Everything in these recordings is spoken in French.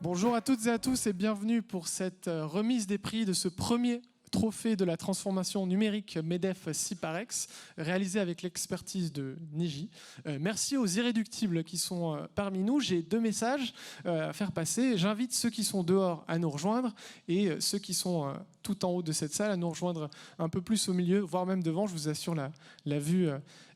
Bonjour à toutes et à tous et bienvenue pour cette remise des prix de ce premier trophée de la transformation numérique MEDEF Ciparex, réalisé avec l'expertise de Niji. Merci aux irréductibles qui sont parmi nous. J'ai deux messages à faire passer. J'invite ceux qui sont dehors à nous rejoindre et ceux qui sont tout en haut de cette salle à nous rejoindre un peu plus au milieu, voire même devant. Je vous assure, la vue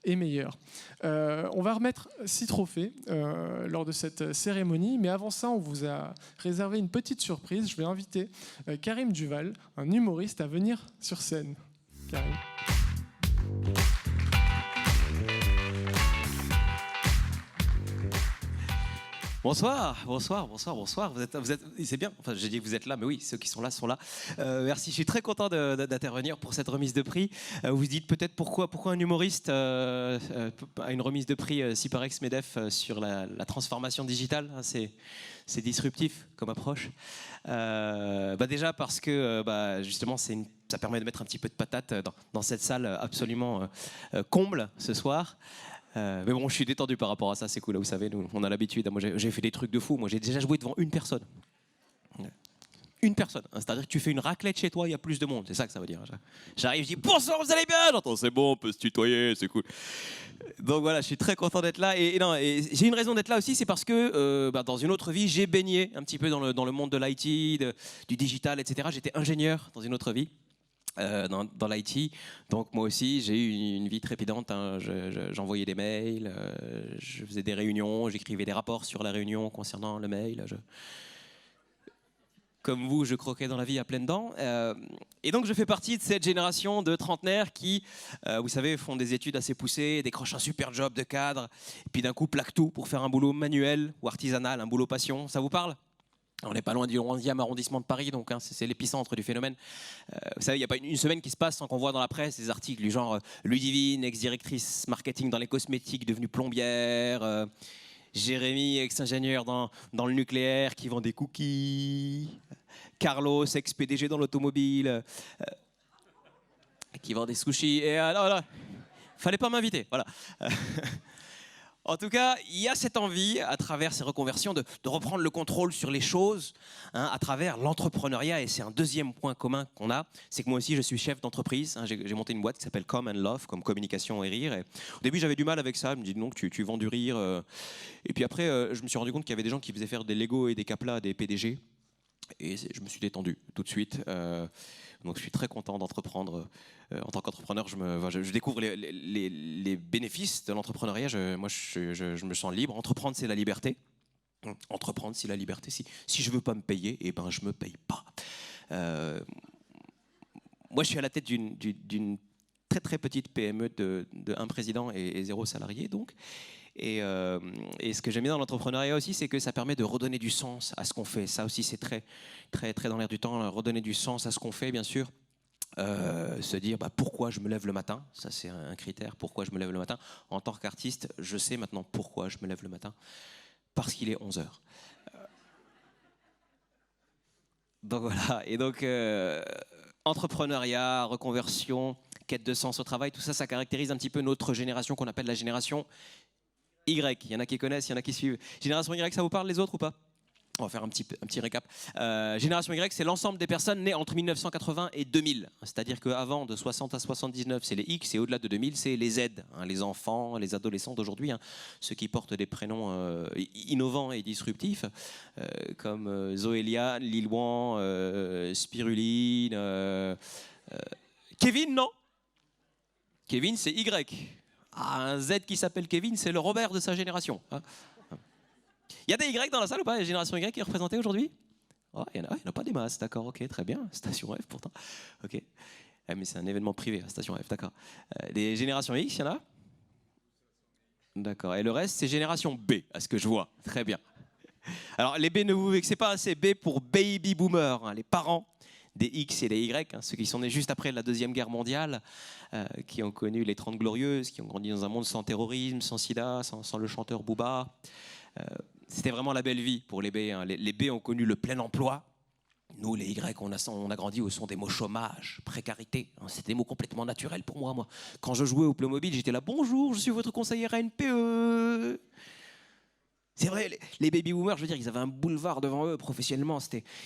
est meilleure. On va remettre 6 trophées lors de cette cérémonie, mais avant ça, on vous a réservé une petite surprise. Je vais inviter Karim Duval, un humoriste, à venir sur scène. Karim. Bonsoir. C'est bien. Enfin, j'ai dit que vous êtes là, mais oui, ceux qui sont là sont là. Merci. Je suis très content d'intervenir pour cette remise de prix. Vous vous dites peut-être pourquoi un humoriste a une remise de prix Ciparex Medef sur la transformation digitale. C'est disruptif comme approche. Déjà parce que justement ça permet de mettre un petit peu de patate dans cette salle absolument comble ce soir. Mais bon, je suis détendu par rapport à ça, c'est cool. Vous savez, nous, on a l'habitude. Moi, j'ai fait des trucs de fou. Moi, j'ai déjà joué devant une personne. Une personne. C'est-à-dire que tu fais une raclette chez toi, il y a plus de monde. C'est ça que ça veut dire. J'arrive, je dis bonsoir, vous allez bien? J'entends, c'est bon, on peut se tutoyer, c'est cool. Donc voilà, je suis très content d'être là. Et j'ai une raison d'être là aussi, c'est parce que dans une autre vie, j'ai baigné un petit peu dans le monde de l'IT, du digital, etc. J'étais ingénieur dans une autre vie. Dans l'IT, donc moi aussi j'ai eu une vie trépidante, hein. J'envoyais des mails, je faisais des réunions, j'écrivais des rapports sur la réunion concernant le mail, comme vous, je croquais dans la vie à pleines dents. Et donc je fais partie de cette génération de trentenaires qui, vous savez, font des études assez poussées, décrochent un super job de cadre, et puis d'un coup plaquent tout pour faire un boulot manuel ou artisanal, un boulot passion. Ça vous parle ? On n'est pas loin du 11e arrondissement de Paris, donc c'est l'épicentre du phénomène. Vous savez, il n'y a pas une semaine qui se passe sans qu'on voit dans la presse des articles du genre Ludivine, ex-directrice marketing dans les cosmétiques, devenue plombière, Jérémy, ex-ingénieur dans le nucléaire qui vend des cookies, Carlos, ex-PDG dans l'automobile, qui vend des sushis. Et là, fallait pas m'inviter, voilà. En tout cas, il y a cette envie, à travers ces reconversions, de reprendre le contrôle sur les choses, hein, à travers l'entrepreneuriat. Et c'est un deuxième point commun qu'on a, c'est que moi aussi, je suis chef d'entreprise. Hein, j'ai monté une boîte qui s'appelle Com and Love, comme communication et rire. Et au début, j'avais du mal avec ça. Je me dis non, tu vends du rire. Et puis après, je me suis rendu compte qu'il y avait des gens qui faisaient faire des Lego et des Caplas à des PDG. Et je me suis détendu tout de suite. Donc je suis très content d'entreprendre. En tant qu'entrepreneur, je découvre les bénéfices de l'entrepreneuriat. Je me sens libre. Entreprendre, c'est la liberté. Entreprendre, c'est la liberté. Si je ne veux pas me payer, eh ben, je ne me paye pas. Moi, je suis à la tête d'une très très petite PME de 1 président et 0 salarié. Donc. Et ce que j'aime bien dans l'entrepreneuriat aussi, c'est que ça permet de redonner du sens à ce qu'on fait. Ça aussi, c'est très, très, très dans l'air du temps, redonner du sens à ce qu'on fait, bien sûr. Se dire pourquoi je me lève le matin, ça c'est un critère, pourquoi je me lève le matin. En tant qu'artiste, je sais maintenant pourquoi je me lève le matin, parce qu'il est 11h. Donc voilà, et donc entrepreneuriat, reconversion, quête de sens au travail, tout ça, ça caractérise un petit peu notre génération qu'on appelle la génération Y. Il y en a qui connaissent, il y en a qui suivent. Génération Y, ça vous parle les autres ou pas? On va faire un petit récap. Génération Y, c'est l'ensemble des personnes nées entre 1980 et 2000. C'est-à-dire qu'avant, de 60 à 79, c'est les X, et au-delà de 2000, c'est les Z, hein, les enfants, les adolescents d'aujourd'hui, hein, ceux qui portent des prénoms innovants et disruptifs, comme Zoélia, Lilouan, Spiruline, Kevin, non? Kevin, c'est Y. Un Z qui s'appelle Kevin, c'est le Robert de sa génération. Hein. Il y a des Y dans la salle ou pas? La génération Y qui est représentée aujourd'hui? Oh, il n'y en a pas des masses, d'accord, ok, très bien. Station F pourtant. Ok. Mais c'est un événement privé, Station F, d'accord. Les générations X, il y en a? D'accord. Et le reste, c'est génération B, à ce que je vois. Très bien. Alors, les B, ne vous vexez pas, c'est B pour baby boomer, hein, les parents des X et des Y, hein, ceux qui sont nés juste après la Deuxième Guerre mondiale, qui ont connu les 30 Glorieuses, qui ont grandi dans un monde sans terrorisme, sans sida, sans le chanteur Booba. C'était vraiment la belle vie pour les B. Hein. Les B ont connu le plein emploi. Nous, les Y, on a grandi au son des mots chômage, précarité. Hein. C'était des mots complètement naturels pour moi. Quand je jouais au Playmobil, j'étais là, bonjour, je suis votre conseillère ANPE. C'est vrai, les baby boomers, je veux dire, ils avaient un boulevard devant eux professionnellement.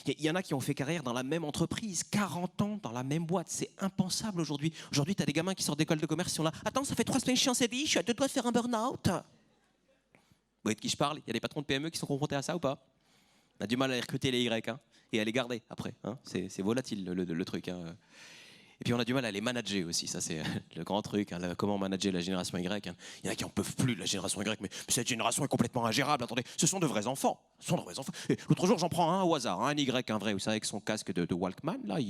Il y en a qui ont fait carrière dans la même entreprise, 40 ans dans la même boîte. C'est impensable aujourd'hui. Aujourd'hui, tu as des gamins qui sortent d'école de commerce qui sont là. Attends, ça fait 3 semaines que je suis en CDI, je suis à 2 doigts de faire un burn-out. Vous voyez de qui je parle? Il y a des patrons de PME qui sont confrontés à ça ou pas? On a du mal à les recruter les Y et à les garder après. C'est volatile le truc. Et puis on a du mal à les manager aussi, ça c'est le grand truc, comment manager la génération Y. Il y en a qui en peuvent plus de la génération Y, mais cette génération est complètement ingérable. Attendez, ce sont de vrais enfants. L'autre jour j'en prends un au hasard, un Y, un vrai, vous savez, avec son casque de Walkman, là,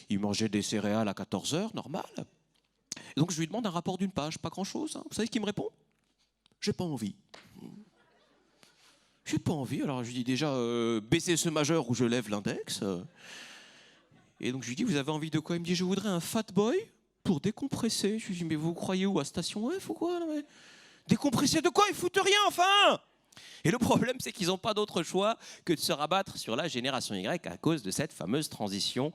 il mangeait des céréales à 14h, normal. Et donc je lui demande un rapport d'une page, pas grand chose. Vous savez ce qu'il me répond? J'ai pas envie. J'ai pas envie, alors je lui dis déjà baissez ce majeur ou je lève l'index. Et donc je lui dis, vous avez envie de quoi? Il me dit, je voudrais un fat boy pour décompresser. Je lui dis, mais vous croyez où? À Station F ou quoi? Non, mais... Décompresser de quoi? Ils foutent rien, enfin! Et le problème, c'est qu'ils n'ont pas d'autre choix que de se rabattre sur la génération Y à cause de cette fameuse transformation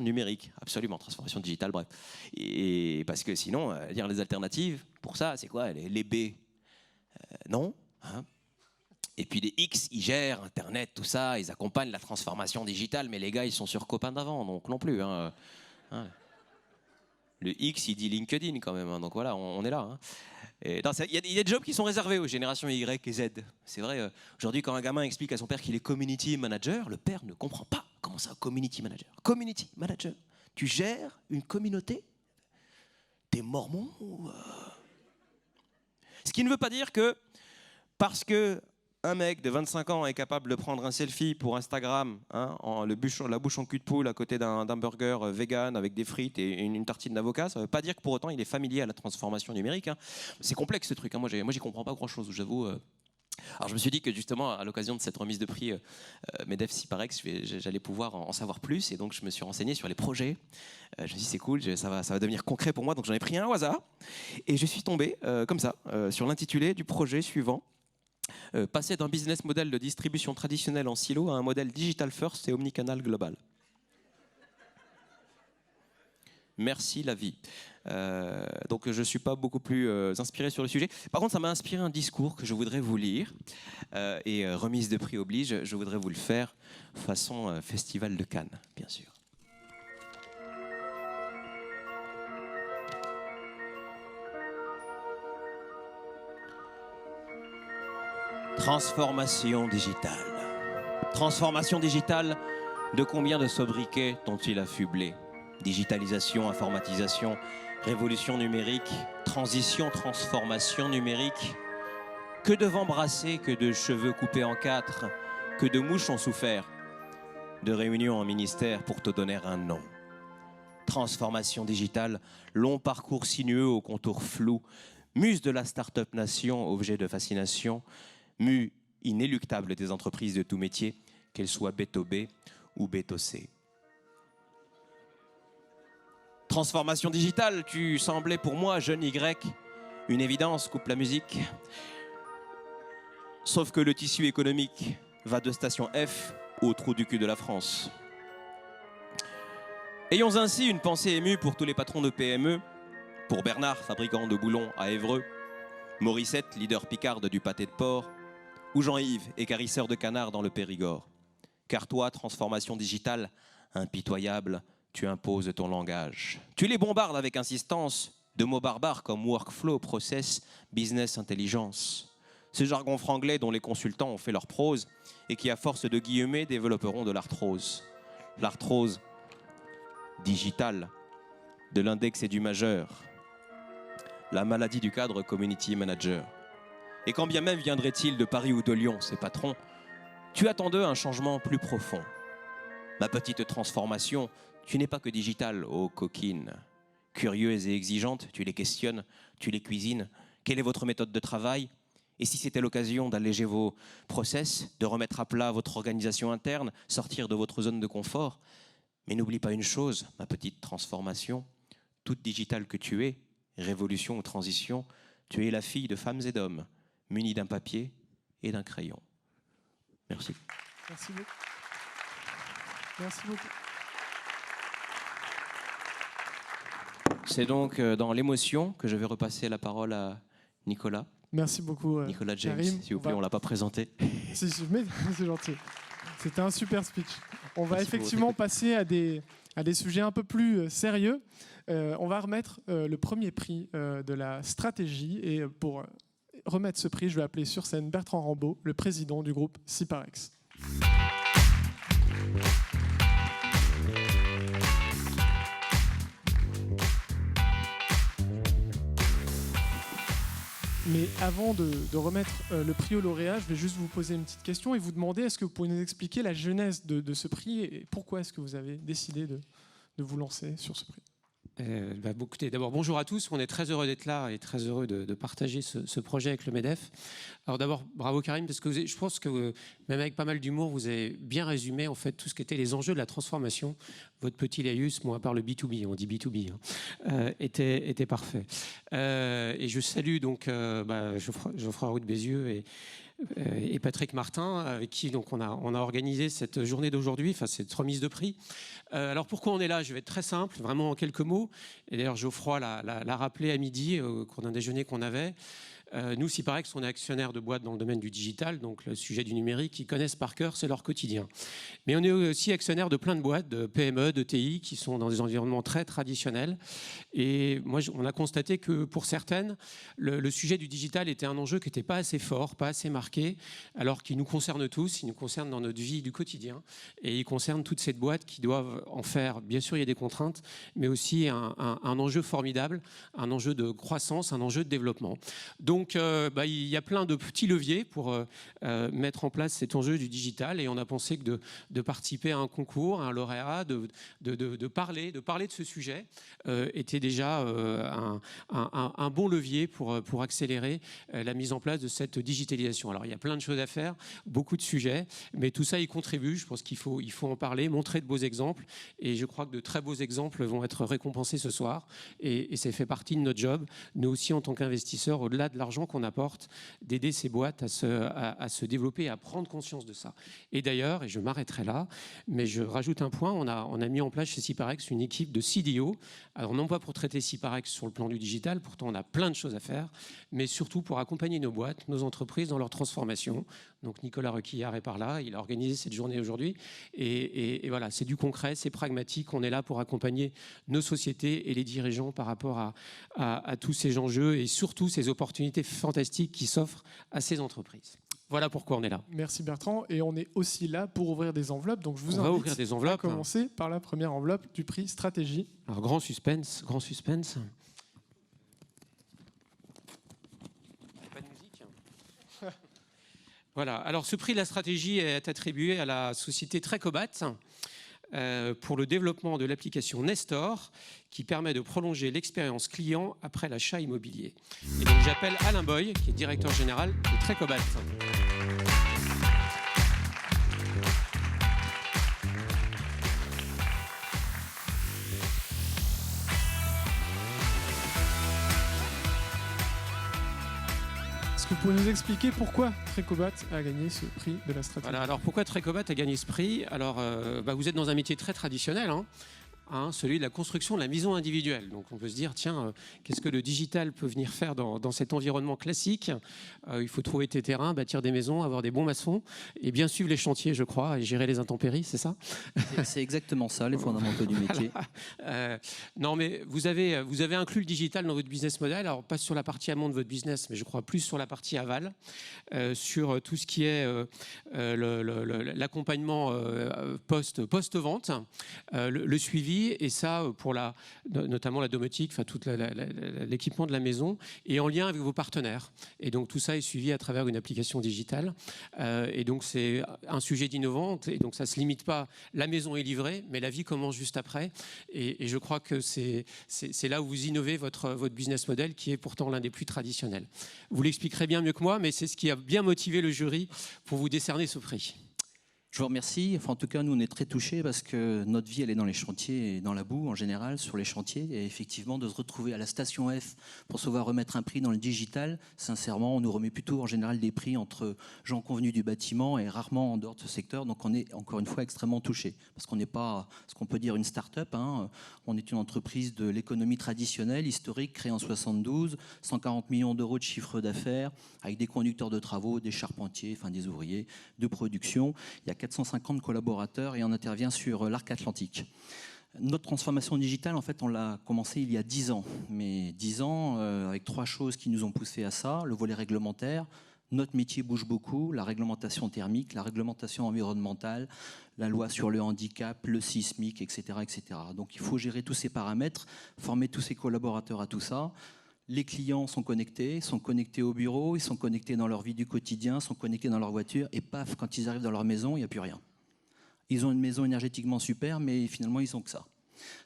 numérique. Absolument, transformation digitale, bref. Et parce que sinon, dire les alternatives, pour ça, c'est quoi? Les B? Non, hein? Et puis les X, ils gèrent Internet, tout ça, ils accompagnent la transformation digitale, mais les gars, ils sont sur copains d'avant, donc non plus. Le X, il dit LinkedIn quand même, donc voilà, on est là. Il y a des jobs qui sont réservés aux générations Y et Z. C'est vrai, aujourd'hui, quand un gamin explique à son père qu'il est community manager, le père ne comprend pas. Comment ça, community manager? Community manager, tu gères une communauté? T'es mormon ou... Ce qui ne veut pas dire que, parce que un mec de 25 ans est capable de prendre un selfie pour Instagram, la bouche en cul de poule à côté d'un burger vegan avec des frites et une tartine d'avocat, ça ne veut pas dire que pour autant il est familier à la transformation numérique. C'est complexe ce truc, moi j'y comprends pas grand chose, j'avoue. Alors je me suis dit que justement à l'occasion de cette remise de prix MEDEF Siparex, j'allais pouvoir en savoir plus, et donc je me suis renseigné sur les projets. Je me suis dit c'est cool, ça va devenir concret pour moi, donc j'en ai pris un au hasard et je suis tombé comme ça sur l'intitulé du projet suivant. Passer d'un business model de distribution traditionnel en silo à un modèle digital first et omnicanal global. Merci la vie. Donc je ne suis pas beaucoup plus inspiré sur le sujet. Par contre, ça m'a inspiré un discours que je voudrais vous lire. Et remise de prix oblige, je voudrais vous le faire façon Festival de Cannes, bien sûr. Transformation digitale. Transformation digitale, de combien de sobriquets t'ont-ils affublé? Digitalisation, informatisation, révolution numérique, transition, transformation numérique. Que de vents brassés, que de cheveux coupés en 4, que de mouches ont souffert, de réunions en ministère pour te donner un nom. Transformation digitale, long parcours sinueux aux contours flous, muse de la start-up nation, objet de fascination, mue inéluctable des entreprises de tout métier, qu'elles soient B2B ou B2C. Transformation digitale, tu semblais pour moi, jeune Y, une évidence, coupe la musique. Sauf que le tissu économique va de station F au trou du cul de la France. Ayons ainsi une pensée émue pour tous les patrons de PME, pour Bernard, fabricant de boulons à Évreux, Morissette, leader picarde du pâté de porc, ou Jean-Yves, écarisseur de canards dans le Périgord. Car toi, transformation digitale, impitoyable, tu imposes ton langage. Tu les bombardes avec insistance de mots barbares comme workflow, process, business, intelligence. Ce jargon franglais dont les consultants ont fait leur prose et qui, à force de guillemets, développeront de l'arthrose. L'arthrose digitale, de l'index et du majeur. La maladie du cadre community manager. Et quand bien même viendrait-il de Paris ou de Lyon, ces patrons, tu attends d'eux un changement plus profond. Ma petite transformation, tu n'es pas que digitale, ô coquine. Curieuse et exigeante, tu les questionnes, tu les cuisines. Quelle est votre méthode de travail? Et si c'était l'occasion d'alléger vos process, de remettre à plat votre organisation interne, sortir de votre zone de confort? Mais n'oublie pas une chose, ma petite transformation, toute digitale que tu es, révolution ou transition, tu es la fille de femmes et d'hommes, munis d'un papier et d'un crayon. Merci. Merci beaucoup. Merci beaucoup. C'est donc dans l'émotion que je vais repasser la parole à Nicolas. Merci beaucoup, Nicolas James, Karim. s'il vous plaît, on ne l'a pas présenté. Si, mais c'est gentil. C'était un super speech. On va Merci effectivement passer à des sujets un peu plus sérieux. On va remettre le premier prix de la stratégie. Et pour remettre ce prix, je vais appeler sur scène Bertrand Rambaud, le président du groupe Siparex. Mais avant de remettre le prix au lauréat, je vais juste vous poser une petite question et vous demander, est-ce que vous pouvez nous expliquer la genèse de ce prix et pourquoi est-ce que vous avez décidé de vous lancer sur ce prix? Écoutez, d'abord, bonjour à tous. On est très heureux d'être là et très heureux de partager ce projet avec le MEDEF. Alors d'abord, bravo Karim, parce que je pense que même avec pas mal d'humour, vous avez bien résumé en fait tout ce qu'étaient les enjeux de la transformation. Votre petit laïus, moi à part le B2B, on dit B2B, était parfait. Et je salue donc Geoffroy Roux de Bézieux et Patrick Martin, avec qui donc on a organisé cette journée d'aujourd'hui, enfin cette remise de prix. Alors pourquoi on est là? Je vais être très simple, vraiment en quelques mots. Et d'ailleurs Geoffroy l'a rappelé à midi au cours d'un déjeuner qu'on avait. Nous, Siparex, on est actionnaire de boîtes dans le domaine du digital, donc le sujet du numérique, ils connaissent par cœur, c'est leur quotidien. Mais on est aussi actionnaire de plein de boîtes, de PME, de TI, qui sont dans des environnements très traditionnels. Et moi, on a constaté que pour certaines, le sujet du digital était un enjeu qui n'était pas assez fort, pas assez marqué, alors qu'il nous concerne tous, il nous concerne dans notre vie du quotidien. Et il concerne toutes ces boîtes qui doivent en faire, bien sûr, il y a des contraintes, mais aussi un enjeu formidable, un enjeu de croissance, un enjeu de développement. Donc, il y a plein de petits leviers pour mettre en place cet enjeu du digital et on a pensé que de participer à un concours, à un lauréat, de parler de ce sujet était déjà un bon levier pour accélérer la mise en place de cette digitalisation. Alors, il y a plein de choses à faire, beaucoup de sujets, mais tout ça y contribue. Je pense qu'il faut en parler, montrer de beaux exemples et je crois que de très beaux exemples vont être récompensés ce soir et ça fait partie de notre job, nous aussi en tant qu'investisseurs, au-delà de l'argent qu'on apporte, d'aider ces boîtes à se développer et à prendre conscience de ça. Et d'ailleurs, et je m'arrêterai là, mais je rajoute un point, on a mis en place chez Siparex une équipe de CDO, alors non pas pour traiter Siparex sur le plan du digital, pourtant on a plein de choses à faire, mais surtout pour accompagner nos boîtes, nos entreprises dans leur transformation. Donc Nicolas Requillard est par là, il a organisé cette journée aujourd'hui, et voilà, c'est du concret, c'est pragmatique, on est là pour accompagner nos sociétés et les dirigeants par rapport à tous ces enjeux et surtout ces opportunités fantastiques qui s'offrent à ces entreprises. Voilà pourquoi on est là. Merci Bertrand. Et on est aussi là pour ouvrir des enveloppes. Donc je vous invite ouvrir des enveloppes, à commencer par la première enveloppe du prix Stratégie. Alors grand suspense, grand suspense. Pas de musique. Voilà. Alors ce prix de la stratégie est attribué à la société Trecobat pour le développement de l'application Nestor qui permet de prolonger l'expérience client après l'achat immobilier. Et donc j'appelle Alain Boy, qui est directeur général de Trecobat. Est-ce que vous pouvez nous expliquer pourquoi Trecobat a gagné ce prix de la stratégie? Voilà, alors pourquoi Trecobat a gagné ce prix? Alors, vous êtes dans un métier très traditionnel, celui de la construction de la maison individuelle. Donc on peut se dire, tiens, qu'est-ce que le digital peut venir faire dans cet environnement classique? Il faut trouver tes terrains, bâtir des maisons, avoir des bons maçons et bien suivre les chantiers, je crois, et gérer les intempéries, c'est ça? C'est exactement ça, les fondamentaux du métier. Voilà. Non, mais vous avez inclus le digital dans votre business model, alors pas sur la partie amont de votre business, mais je crois plus sur la partie aval, sur tout ce qui est l'accompagnement post-vente, le suivi, et ça pour notamment la domotique, enfin tout l'équipement de la maison, et en lien avec vos partenaires. Et donc tout ça est suivi à travers une application digitale. Et donc c'est un sujet d'innovant, et donc ça ne se limite pas, la maison est livrée, mais la vie commence juste après. Et je crois que c'est là où vous innovez votre business model, qui est pourtant l'un des plus traditionnels. Vous l'expliquerez bien mieux que moi, mais c'est ce qui a bien motivé le jury pour vous décerner ce prix. Je vous remercie. Enfin, en tout cas, nous, on est très touchés parce que notre vie, elle est dans les chantiers et dans la boue en général, sur les chantiers. Et effectivement, de se retrouver à la station F pour se voir remettre un prix dans le digital, sincèrement, on nous remet plutôt en général des prix entre gens convenus du bâtiment et rarement en dehors de ce secteur. Donc, on est encore une fois extrêmement touchés parce qu'on n'est pas ce qu'on peut dire une start-up. On est une entreprise de l'économie traditionnelle, historique, créée en 72, 140 millions d'euros de chiffre d'affaires, avec des conducteurs de travaux, des charpentiers, enfin des ouvriers de production. Il y a 450 collaborateurs et on intervient sur l'arc atlantique. Notre transformation digitale, en fait, on l'a commencé il y a 10 ans. Mais 10 ans avec 3 choses qui nous ont poussé à ça. Le volet réglementaire. Notre métier bouge beaucoup. La réglementation thermique, la réglementation environnementale, la loi sur le handicap, le sismique, etc., etc. Donc il faut gérer tous ces paramètres, former tous ces collaborateurs à tout ça. Les clients sont connectés au bureau, ils sont connectés dans leur vie du quotidien, sont connectés dans leur voiture, et paf, quand ils arrivent dans leur maison, il n'y a plus rien. Ils ont une maison énergétiquement super, mais finalement, ils n'ont que ça.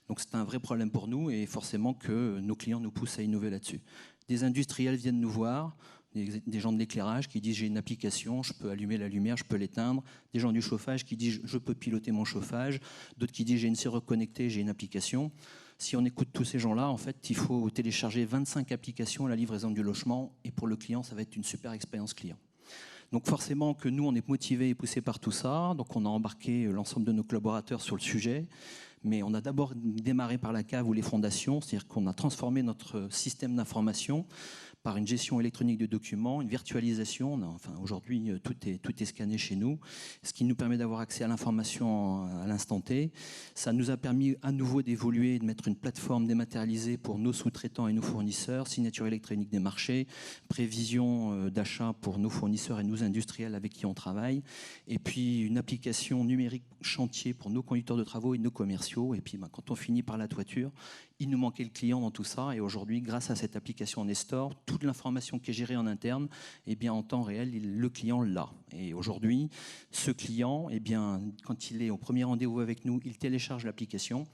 Donc c'est un vrai problème pour nous, et forcément que nos clients nous poussent à innover là-dessus. Des industriels viennent nous voir, des gens de l'éclairage qui disent j'ai une application, je peux allumer la lumière, je peux l'éteindre. Des gens du chauffage qui disent je peux piloter mon chauffage. D'autres qui disent j'ai une serrure connectée, j'ai une application. Si on écoute tous ces gens-là, en fait, il faut télécharger 25 applications à la livraison du logement. Et pour le client, ça va être une super expérience client. Donc forcément que nous, on est motivés et poussés par tout ça. Donc on a embarqué l'ensemble de nos collaborateurs sur le sujet. Mais on a d'abord démarré par la cave ou les fondations. C'est-à-dire qu'on a transformé notre système d'information par une gestion électronique de documents, une virtualisation. Aujourd'hui, tout est scanné chez nous, ce qui nous permet d'avoir accès à l'information à l'instant T. Ça nous a permis à nouveau d'évoluer, de mettre une plateforme dématérialisée pour nos sous-traitants et nos fournisseurs, signature électronique des marchés, prévision d'achat pour nos fournisseurs et nos industriels avec qui on travaille, et puis une application numérique chantier pour nos conducteurs de travaux et nos commerciaux. Et puis quand on finit par la toiture, il nous manquait le client dans tout ça, et aujourd'hui, grâce à cette application Nestor, toute l'information qui est gérée en interne, eh bien, en temps réel, le client l'a. Et aujourd'hui, ce client, eh bien, quand il est au premier rendez-vous avec nous, il télécharge l'application.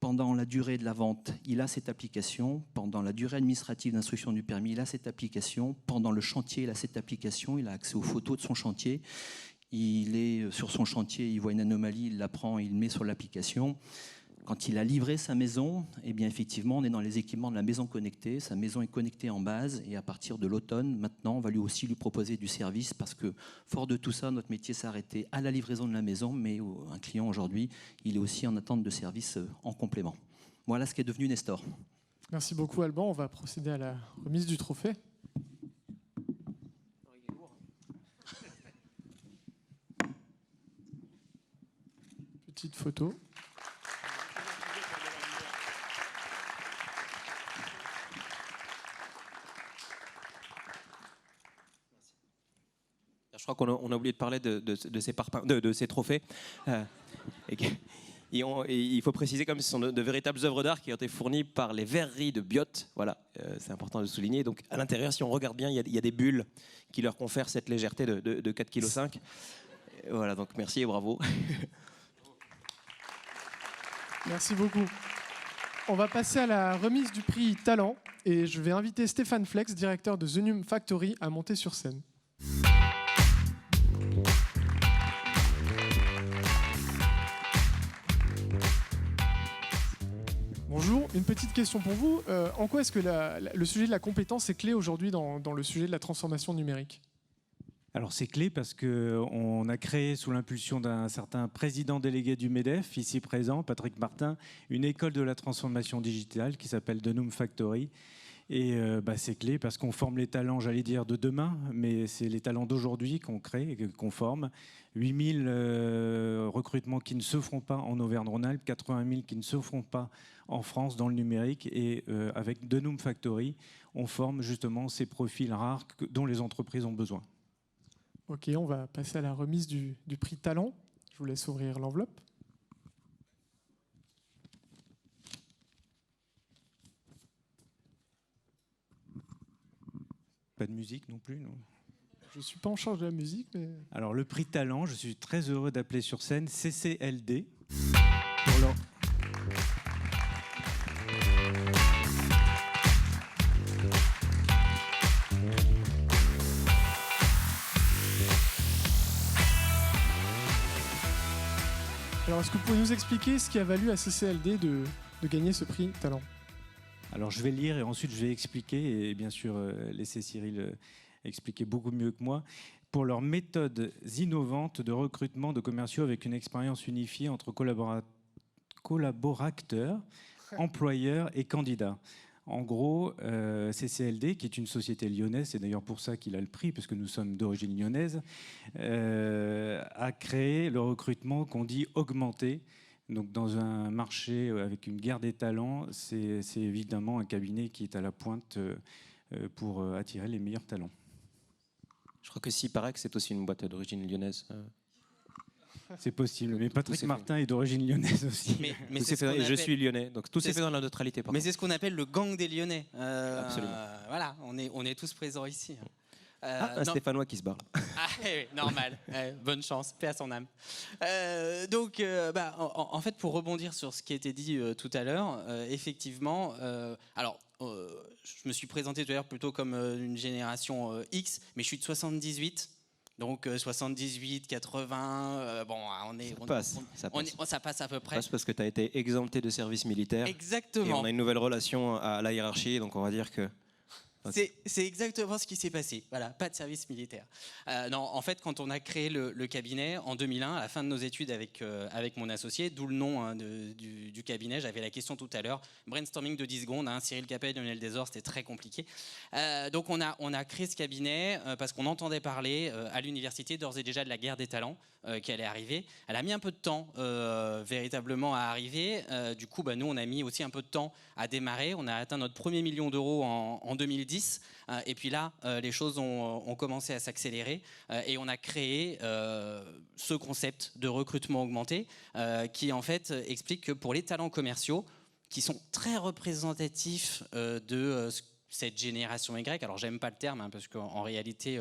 Pendant la durée de la vente, il a cette application. Pendant la durée administrative d'instruction du permis, il a cette application. Pendant le chantier, il a cette application. Il a accès aux photos de son chantier. Il est sur son chantier, il voit une anomalie, il la prend, il le met sur l'application. Quand il a livré sa maison, eh bien effectivement, on est dans les équipements de la maison connectée. Sa maison est connectée en base, et à partir de l'automne, maintenant, on va lui aussi lui proposer du service, parce que, fort de tout ça, notre métier s'est arrêté à la livraison de la maison, mais un client aujourd'hui, il est aussi en attente de service en complément. Voilà ce qui est devenu Nestor. Merci beaucoup, Alban. On va procéder à la remise du trophée. Petite photo. Je crois qu'on a oublié de parler de ces parpaings, de ces trophées. Il faut préciser comme ce sont de véritables œuvres d'art qui ont été fournies par les verreries de Biot. Voilà, c'est important de le souligner. Donc à l'intérieur, si on regarde bien, il y a des bulles qui leur confèrent cette légèreté de 4,5 kg. Voilà, donc merci et bravo. Merci beaucoup. On va passer à la remise du prix Talent, et je vais inviter Stéphane Flex, directeur de The Num Factory, à monter sur scène. Bonjour, une petite question pour vous. En quoi est-ce que le sujet de la compétence est clé aujourd'hui dans le sujet de la transformation numérique ? Alors c'est clé parce qu'on a créé sous l'impulsion d'un certain président délégué du MEDEF, ici présent, Patrick Martin, une école de la transformation digitale qui s'appelle The Num Factory. Et c'est clé parce qu'on forme les talents, j'allais dire, de demain, mais c'est les talents d'aujourd'hui qu'on crée et qu'on forme. 8000 recrutements qui ne se feront pas en Auvergne-Rhône-Alpes, 80 000 qui ne se feront pas en France dans le numérique. Et avec The Num Factory, on forme justement ces profils rares dont les entreprises ont besoin. Ok, on va passer à la remise du prix Talent. Je vous laisse ouvrir l'enveloppe. Pas de musique non plus, non ? Je ne suis pas en charge de la musique, mais... Alors le prix Talent, je suis très heureux d'appeler sur scène CCLD pour leur... Alors, est-ce que vous pouvez nous expliquer ce qui a valu à CCLD de gagner ce prix Talent? Alors je vais lire et ensuite je vais expliquer et bien sûr laisser Cyril expliquer beaucoup mieux que moi. Pour leurs méthodes innovantes de recrutement de commerciaux avec une expérience unifiée entre collaborateurs, employeurs et candidats. En gros, CCLD, qui est une société lyonnaise, c'est d'ailleurs pour ça qu'il a le prix, parce que nous sommes d'origine lyonnaise, a créé le recrutement qu'on dit augmenté. Donc dans un marché avec une guerre des talents, c'est évidemment un cabinet qui est à la pointe pour attirer les meilleurs talents. Je crois que Siparex, c'est aussi une boîte d'origine lyonnaise. C'est possible, mais Patrick Tout Martin est d'origine lyonnaise aussi. Mais Tout c'est est fait- je suis lyonnais, donc tout s'est fait dans la neutralité. Mais c'est ce qu'on appelle le gang des Lyonnais. Absolument. Voilà, on est tous présents ici. Un non. Stéphanois qui se barre. Ah, oui, normal. Bonne chance, paix à son âme. Donc, en fait, pour rebondir sur ce qui a été dit tout à l'heure, effectivement, je me suis présenté tout à l'heure plutôt comme une génération X, mais je suis de 78. Donc 78, 80, ça passe à peu près. Ça passe parce que tu as été exempté de service militaire. Exactement. Et on a une nouvelle relation à la hiérarchie, donc on va dire que... C'est exactement ce qui s'est passé. Voilà, pas de service militaire. Non, en fait, quand on a créé le cabinet en 2001, à la fin de nos études avec mon associé, d'où le nom du cabinet, j'avais la question tout à l'heure, brainstorming de 10 secondes, Cyril Capet, Lionel Desor, c'était très compliqué. Donc on a créé ce cabinet parce qu'on entendait parler à l'université d'ores et déjà de la guerre des talents qui allait arriver. Elle a mis un peu de temps véritablement à arriver. Du coup, nous, on a mis aussi un peu de temps à démarrer. On a atteint notre premier 1 million d'euros en 2010. Et puis là, les choses ont commencé à s'accélérer et on a créé ce concept de recrutement augmenté qui en fait explique que pour les talents commerciaux qui sont très représentatifs de cette génération Y, alors j'aime pas le terme parce qu'en réalité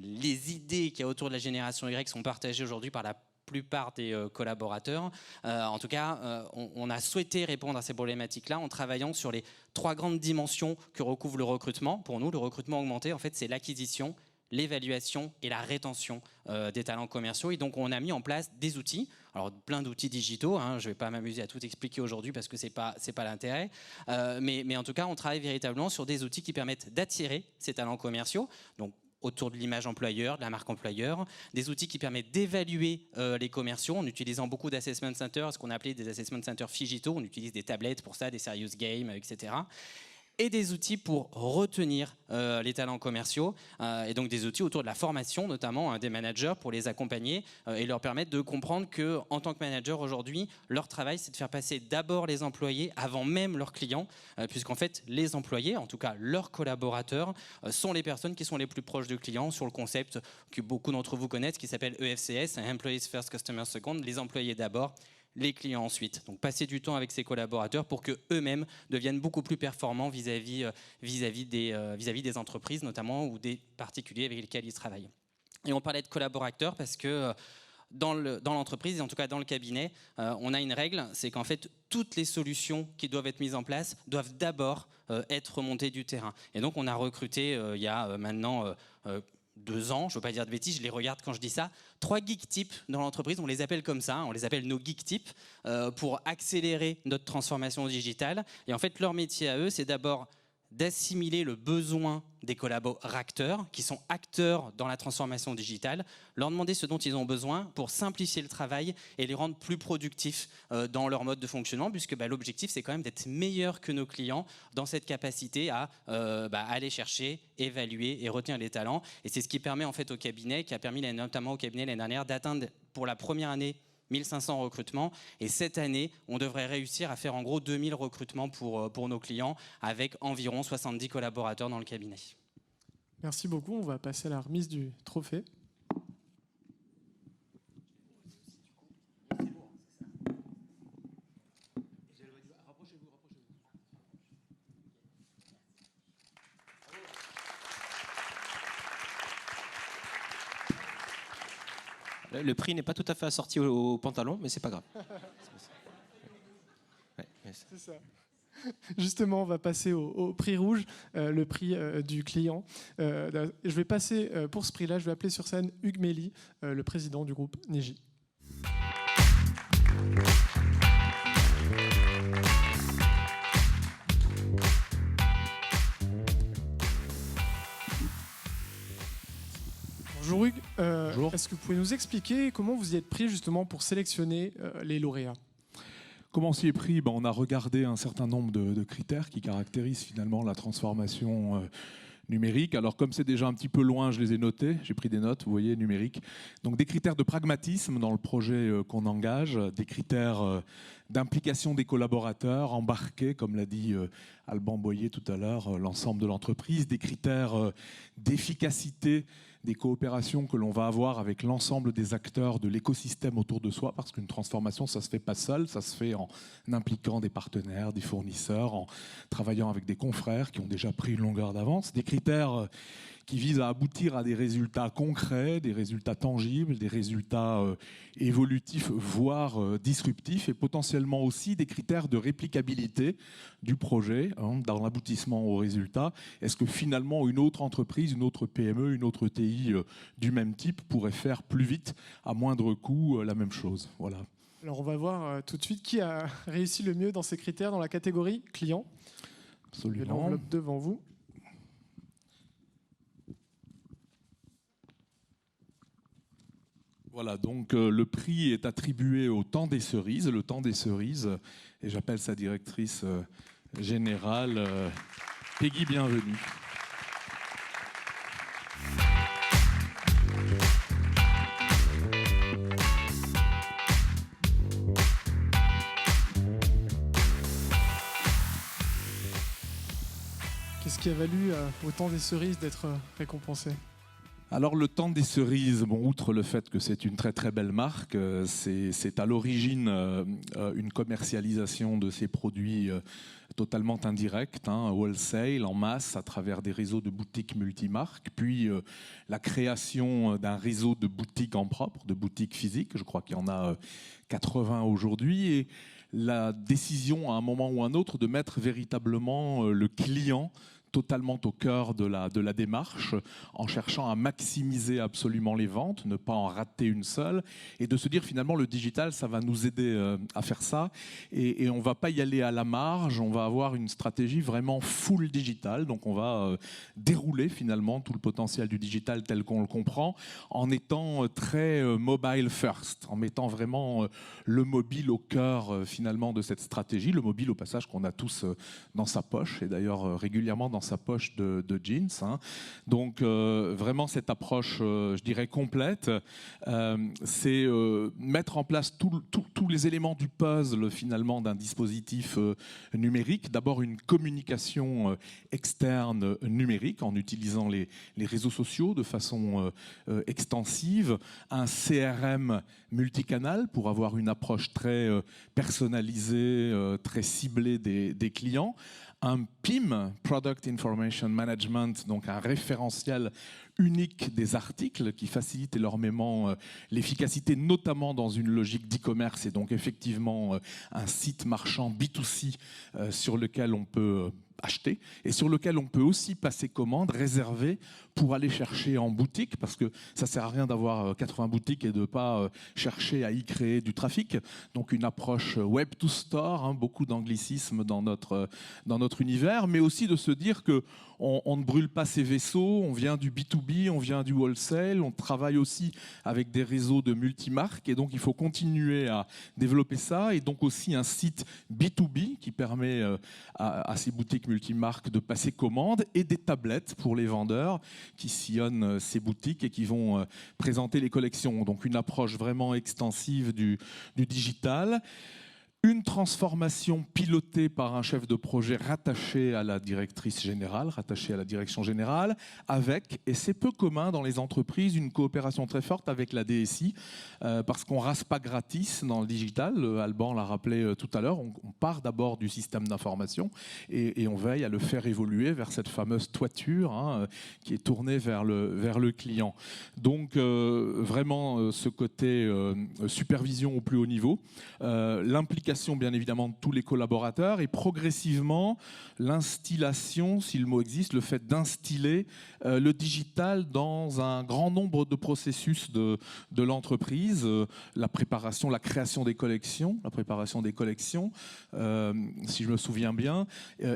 les idées qu'il y a autour de la génération Y sont partagées aujourd'hui par la plupart des collaborateurs. En tout cas, on a souhaité répondre à ces problématiques-là en travaillant sur les 3 grandes dimensions que recouvre le recrutement. Pour nous, le recrutement augmenté, en fait, c'est l'acquisition, l'évaluation et la rétention des talents commerciaux. Et donc, on a mis en place des outils. Alors, plein d'outils digitaux. Je ne vais pas m'amuser à tout expliquer aujourd'hui parce que c'est pas l'intérêt. Mais en tout cas, on travaille véritablement sur des outils qui permettent d'attirer ces talents commerciaux. Donc, autour de l'image employeur, de la marque employeur, des outils qui permettent d'évaluer les commerciaux en utilisant beaucoup d'assessment centers, ce qu'on a appelé des assessment centers digitaux. On utilise des tablettes pour ça, des serious games, etc. Et des outils pour retenir les talents commerciaux, et donc des outils autour de la formation, notamment des managers pour les accompagner et leur permettre de comprendre qu'en tant que manager aujourd'hui, leur travail c'est de faire passer d'abord les employés avant même leurs clients, puisqu'en fait les employés, en tout cas leurs collaborateurs, sont les personnes qui sont les plus proches du client sur le concept que beaucoup d'entre vous connaissent qui s'appelle EFCS, Employees First, Customers Second, les employés d'abord, les clients ensuite. Donc passer du temps avec ses collaborateurs pour qu'eux-mêmes deviennent beaucoup plus performants vis-à-vis des entreprises notamment ou des particuliers avec lesquels ils travaillent. Et on parlait de collaborateurs parce que dans l'entreprise, et en tout cas dans le cabinet, on a une règle, c'est qu'en fait toutes les solutions qui doivent être mises en place doivent d'abord être remontées du terrain. Et donc on a recruté il y a maintenant 2 ans, je ne veux pas dire de bêtises, je les regarde quand je dis ça, 3 geek types dans l'entreprise, on les appelle comme ça, on les appelle nos geek types, pour accélérer notre transformation digitale. Et en fait, leur métier à eux, c'est d'abord d'assimiler le besoin des collaborateurs qui sont acteurs dans la transformation digitale, leur demander ce dont ils ont besoin pour simplifier le travail et les rendre plus productifs dans leur mode de fonctionnement, puisque l'objectif c'est quand même d'être meilleur que nos clients dans cette capacité à aller chercher, évaluer et retenir les talents. Et c'est ce qui permet en fait au cabinet, qui a permis notamment au cabinet l'année dernière d'atteindre pour la première année 1500 recrutements, et cette année on devrait réussir à faire en gros 2000 recrutements pour nos clients avec environ 70 collaborateurs dans le cabinet. Merci beaucoup, on va passer à la remise du trophée. Le prix n'est pas tout à fait assorti au pantalon, mais c'est pas grave. C'est ça. Justement, on va passer au prix rouge, le prix du client. Je vais passer, pour ce prix-là, je vais appeler sur scène Hugues Méli, le président du groupe Neji. Bonjour Hugues. Bonjour. Est-ce que vous pouvez nous expliquer comment vous y êtes pris justement pour sélectionner les lauréats? Comment on s'y est pris? On a regardé un certain nombre de critères qui caractérisent finalement la transformation numérique. Alors comme c'est déjà un petit peu loin, je les ai notés, j'ai pris des notes, vous voyez, numérique. Donc des critères de pragmatisme dans le projet qu'on engage, des critères d'implication des collaborateurs, embarqués, comme l'a dit Alban Boyer tout à l'heure, l'ensemble de l'entreprise, des critères d'efficacité des coopérations que l'on va avoir avec l'ensemble des acteurs de l'écosystème autour de soi, parce qu'une transformation, ça ne se fait pas seul, ça se fait en impliquant des partenaires, des fournisseurs, en travaillant avec des confrères qui ont déjà pris une longueur d'avance, des critères qui visent à aboutir à des résultats concrets, des résultats tangibles, des résultats évolutifs, voire disruptifs, et potentiellement aussi des critères de réplicabilité du projet dans l'aboutissement au résultat. Est-ce que finalement une autre entreprise, une autre PME, une autre TI du même type pourrait faire plus vite, à moindre coût, la même chose? Voilà. Alors on va voir tout de suite qui a réussi le mieux dans ces critères dans la catégorie client. Absolument. L'enveloppe devant vous. Voilà, donc le prix est attribué au Temps des Cerises, le Temps des Cerises, et j'appelle sa directrice générale, Peggy Bienvenue. Qu'est-ce qui a valu au Temps des Cerises d'être récompensé? Alors le Temps des Cerises, outre le fait que c'est une très très belle marque, c'est à l'origine une commercialisation de ces produits totalement indirects, wholesale, en masse, à travers des réseaux de boutiques multimarques, puis la création d'un réseau de boutiques en propre, de boutiques physiques, je crois qu'il y en a 80 aujourd'hui, et la décision à un moment ou un autre de mettre véritablement le client totalement au cœur de la démarche, en cherchant à maximiser absolument les ventes, ne pas en rater une seule, et de se dire finalement le digital, ça va nous aider à faire ça, et on ne va pas y aller à la marge, on va avoir une stratégie vraiment full digital, donc on va dérouler finalement tout le potentiel du digital tel qu'on le comprend, en étant très mobile first, en mettant vraiment le mobile au cœur finalement de cette stratégie, le mobile au passage qu'on a tous dans sa poche, et d'ailleurs régulièrement dans sa poche de jeans. Donc vraiment cette approche, je dirais, complète, c'est mettre en place tous les éléments du puzzle finalement d'un dispositif numérique. D'abord une communication externe numérique en utilisant les réseaux sociaux de façon extensive, un CRM multicanal pour avoir une approche très personnalisée, très ciblée des clients, un PIM, Product Information Management, donc un référentiel unique des articles qui facilite énormément l'efficacité, notamment dans une logique d'e-commerce, et donc effectivement un site marchand B2C sur lequel on peut acheter et sur lequel on peut aussi passer commande, réserver pour aller chercher en boutique, parce que ça sert à rien d'avoir 80 boutiques et de pas chercher à y créer du trafic. Donc une approche web to store, beaucoup d'anglicisme dans notre univers, mais aussi de se dire que on ne brûle pas ses vaisseaux, on vient du B2B, on vient du wholesale, on travaille aussi avec des réseaux de multimarques, et donc il faut continuer à développer ça, et donc aussi un site B2B qui permet à ces boutiques multimarques de passer commande, et des tablettes pour les vendeurs qui sillonnent ces boutiques et qui vont présenter les collections. Donc une approche vraiment extensive du digital. Une transformation pilotée par un chef de projet rattaché à la directrice générale, rattaché à la direction générale, avec, et c'est peu commun dans les entreprises, une coopération très forte avec la DSI, parce qu'on ne rase pas gratis dans le digital. Alban l'a rappelé tout à l'heure, on part d'abord du système d'information et on veille à le faire évoluer vers cette fameuse toiture qui est tournée vers le client. Donc vraiment ce côté supervision au plus haut niveau, l'implication l'implication bien évidemment de tous les collaborateurs et progressivement l'instillation, si le mot existe, le fait d'instiller le digital dans un grand nombre de processus de l'entreprise, la préparation, la création des collections, si je me souviens bien,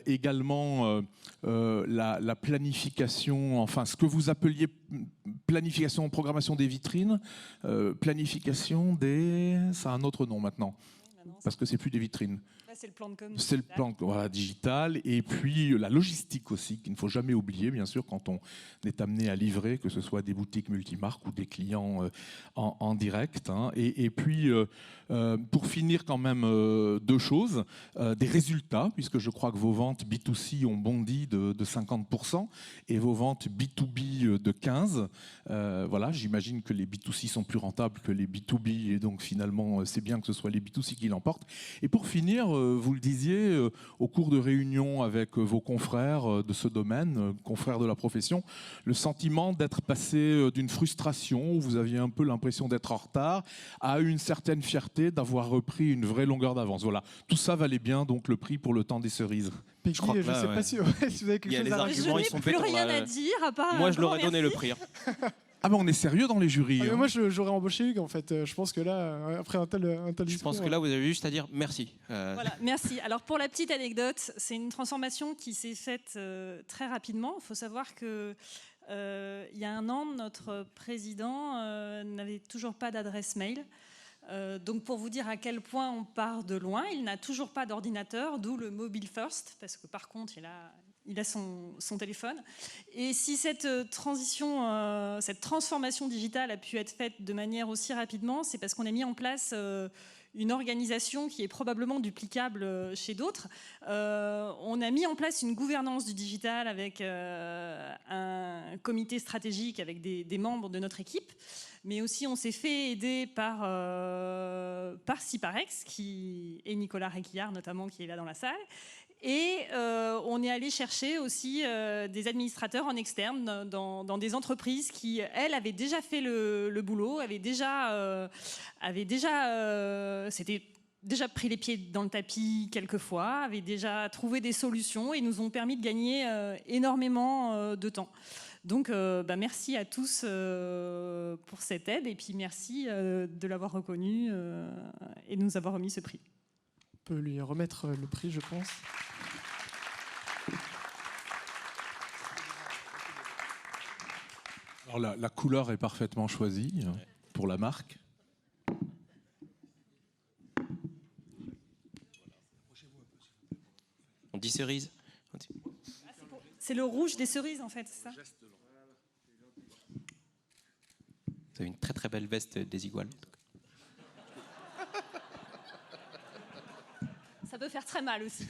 également la planification, enfin ce que vous appeliez planification, programmation des vitrines, planification des... ça a un autre nom maintenant, parce que c'est plus des vitrines. C'est le plan de com. C'est le plan digital, et puis la logistique aussi, qu'il ne faut jamais oublier, bien sûr, quand on est amené à livrer, que ce soit des boutiques multimarques ou des clients en direct. Hein. Et puis, pour finir quand même, deux choses. Des résultats, puisque je crois que vos ventes B2C ont bondi de 50% et vos ventes B2B de 15%. Voilà, j'imagine que les B2C sont plus rentables que les B2B, et donc finalement, c'est bien que ce soit les B2C qui l'emportent. Et pour finir, vous le disiez, au cours de réunions avec vos confrères de ce domaine, confrères de la profession, le sentiment d'être passé d'une frustration, où vous aviez un peu l'impression d'être en retard, à une certaine fierté d'avoir repris une vraie longueur d'avance. Voilà, tout ça valait bien donc le prix pour le temps des cerises. Peggy, je ne sais pas si vous avez quelque chose à Je n'ai plus rien à dire à part. Moi, je leur ai donné le prix. Ah ben on est sérieux dans les jurys. Moi, j'aurais embauché Hugues, en fait. Je pense que là, après un tel Je discours... pense que là, vous avez juste à dire merci. Voilà, merci. Alors, pour la petite anecdote, c'est une transformation qui s'est faite très rapidement. Il faut savoir que il y a un an, notre président n'avait toujours pas d'adresse mail. Donc pour vous dire à quel point on part de loin, il n'a toujours pas d'ordinateur, d'où le mobile first, parce que par contre il a son téléphone. Et si cette transition, cette transformation digitale a pu être faite de manière aussi rapidement, c'est parce qu'on a mis en place une organisation qui est probablement duplicable chez d'autres. On a mis en place une gouvernance du digital avec un comité stratégique avec des membres de notre équipe. Mais aussi, on s'est fait aider par Ciparex et Nicolas Réquillard, notamment, qui est là dans la salle. Et on est allé chercher aussi des administrateurs en externe dans des entreprises qui, elles, avaient déjà fait le boulot, s'étaient déjà pris les pieds dans le tapis quelques fois, avaient déjà trouvé des solutions et nous ont permis de gagner énormément de temps. Donc, merci à tous pour cette aide et puis merci de l'avoir reconnu et de nous avoir remis ce prix. On peut lui remettre le prix, je pense. Alors la couleur est parfaitement choisie pour la marque. On dit cerise. C'est le rouge des cerises, en fait, c'est ça ? Vous avez une très très belle veste désiguale. Ça peut faire très mal aussi.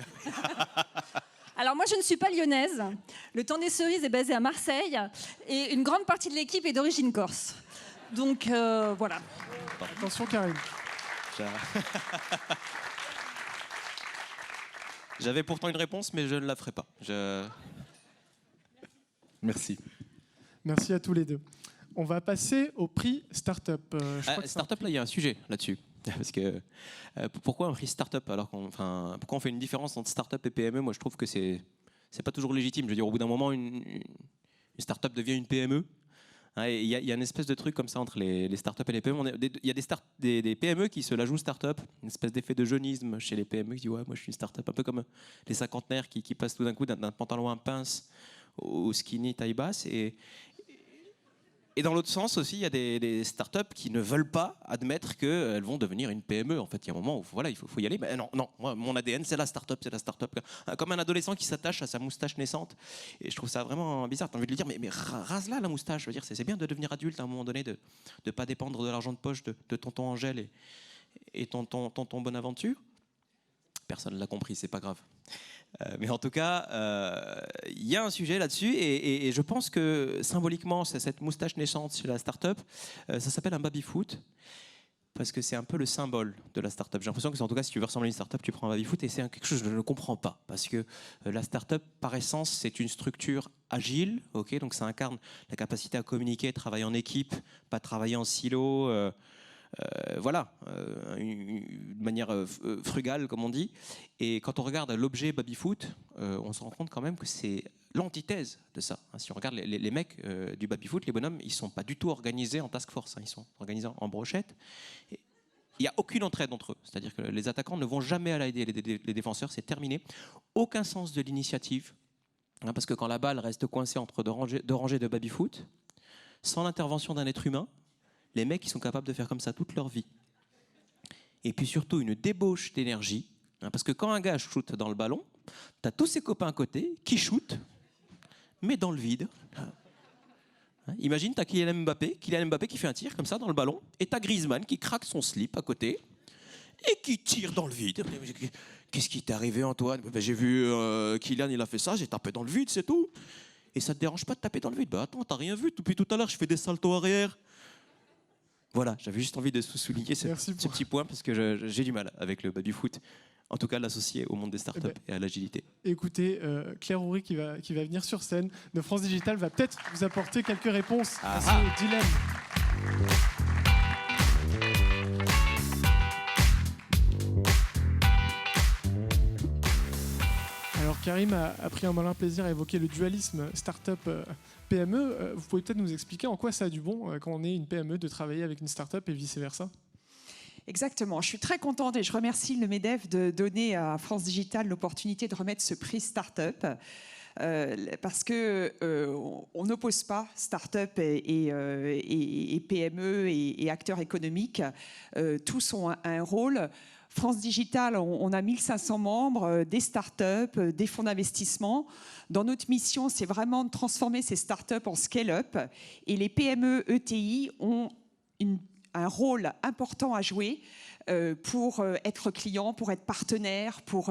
Alors moi, je ne suis pas lyonnaise. Le temps des cerises est basé à Marseille et une grande partie de l'équipe est d'origine corse. Donc voilà. Attention, Karim. J'avais pourtant une réponse, mais je ne la ferai pas. Merci. Merci à tous les deux. On va passer au prix Startup. Startup, là, il y a un sujet là-dessus. Parce que pourquoi un prix Startup alors pourquoi on fait une différence entre Startup et PME? Moi, je trouve que c'est pas toujours légitime. Je veux dire, au bout d'un moment, une Startup devient une PME. Hein, il y a une espèce de truc comme ça entre les startups et les PME. Il y a des PME qui se la jouent startup, une espèce d'effet de jeunisme chez les PME qui disent ouais, moi je suis une startup, un peu comme les cinquantenaires qui passent tout d'un coup d'un pantalon à pince au skinny taille basse. Et dans l'autre sens aussi, il y a des startups qui ne veulent pas admettre qu'elles vont devenir une PME. En fait, il y a un moment où il faut y aller. Mais non, moi, mon ADN, c'est la startup. Comme un adolescent qui s'attache à sa moustache naissante. Et je trouve ça vraiment bizarre. Tu as envie de lui dire, mais rase-la la moustache. Je veux dire, c'est bien de devenir adulte à un moment donné, de ne pas dépendre de l'argent de poche de tonton Angèle et tonton Bonaventure. Personne ne l'a compris, c'est pas grave. Mais en tout cas, il y a un sujet là-dessus et je pense que symboliquement, cette moustache naissante chez la start-up, ça s'appelle un baby-foot parce que c'est un peu le symbole de la start-up. J'ai l'impression que, en tout cas, si tu veux ressembler à une start-up, tu prends un baby-foot et c'est quelque chose que je ne comprends pas parce que la start-up, par essence, c'est une structure agile, donc ça incarne la capacité à communiquer, travailler en équipe, pas travailler en silo. Voilà, une manière frugale, comme on dit. Et quand on regarde l'objet baby-foot, on se rend compte quand même que c'est l'antithèse de ça. Si on regarde les mecs du baby-foot, les bonhommes, ils ne sont pas du tout organisés en task force, ils sont organisés en brochette. Et il n'y a aucune entraide entre eux. C'est-à-dire que les attaquants ne vont jamais à l'aider les défenseurs, c'est terminé. Aucun sens de l'initiative, parce que quand la balle reste coincée entre deux rangées de baby-foot, sans l'intervention d'un être humain, les mecs ils sont capables de faire comme ça toute leur vie. Et puis surtout une débauche d'énergie, parce que quand un gars shoot dans le ballon, tu as tous ses copains à côté qui shootent, mais dans le vide. Imagine, tu as Kylian Mbappé qui fait un tir comme ça dans le ballon, et tu as Griezmann qui craque son slip à côté et qui tire dans le vide. Qu'est-ce qui t'est arrivé, Antoine? J'ai vu Kylian, il a fait ça, j'ai tapé dans le vide, c'est tout. Et ça te dérange pas de taper dans le vide? Attends, t'as rien vu? Depuis tout à l'heure, je fais des saltos arrière. Voilà, j'avais juste envie de souligner ce petit point parce que j'ai du mal avec le baby-foot. En tout cas, l'associer au monde des startups et à l'agilité. Écoutez, Claire Houry qui va venir sur scène de France Digital va peut-être vous apporter quelques réponses à ce dilemme. Alors Karim a pris un malin plaisir à évoquer le dualisme start-up-PME. Vous pouvez peut-être nous expliquer en quoi ça a du bon quand on est une PME de travailler avec une start-up et vice-versa? Exactement. Je suis très contente et je remercie le MEDEF de donner à France Digital l'opportunité de remettre ce prix Start-up. Parce que on n'oppose pas start-up et PME et acteurs économiques. Tous ont un rôle. France Digital, on a 1500 membres, des start-up, des fonds d'investissement. Dans notre mission, c'est vraiment de transformer ces start-up en scale-up. Et les PME ETI ont un rôle important à jouer pour être client, pour être partenaire, pour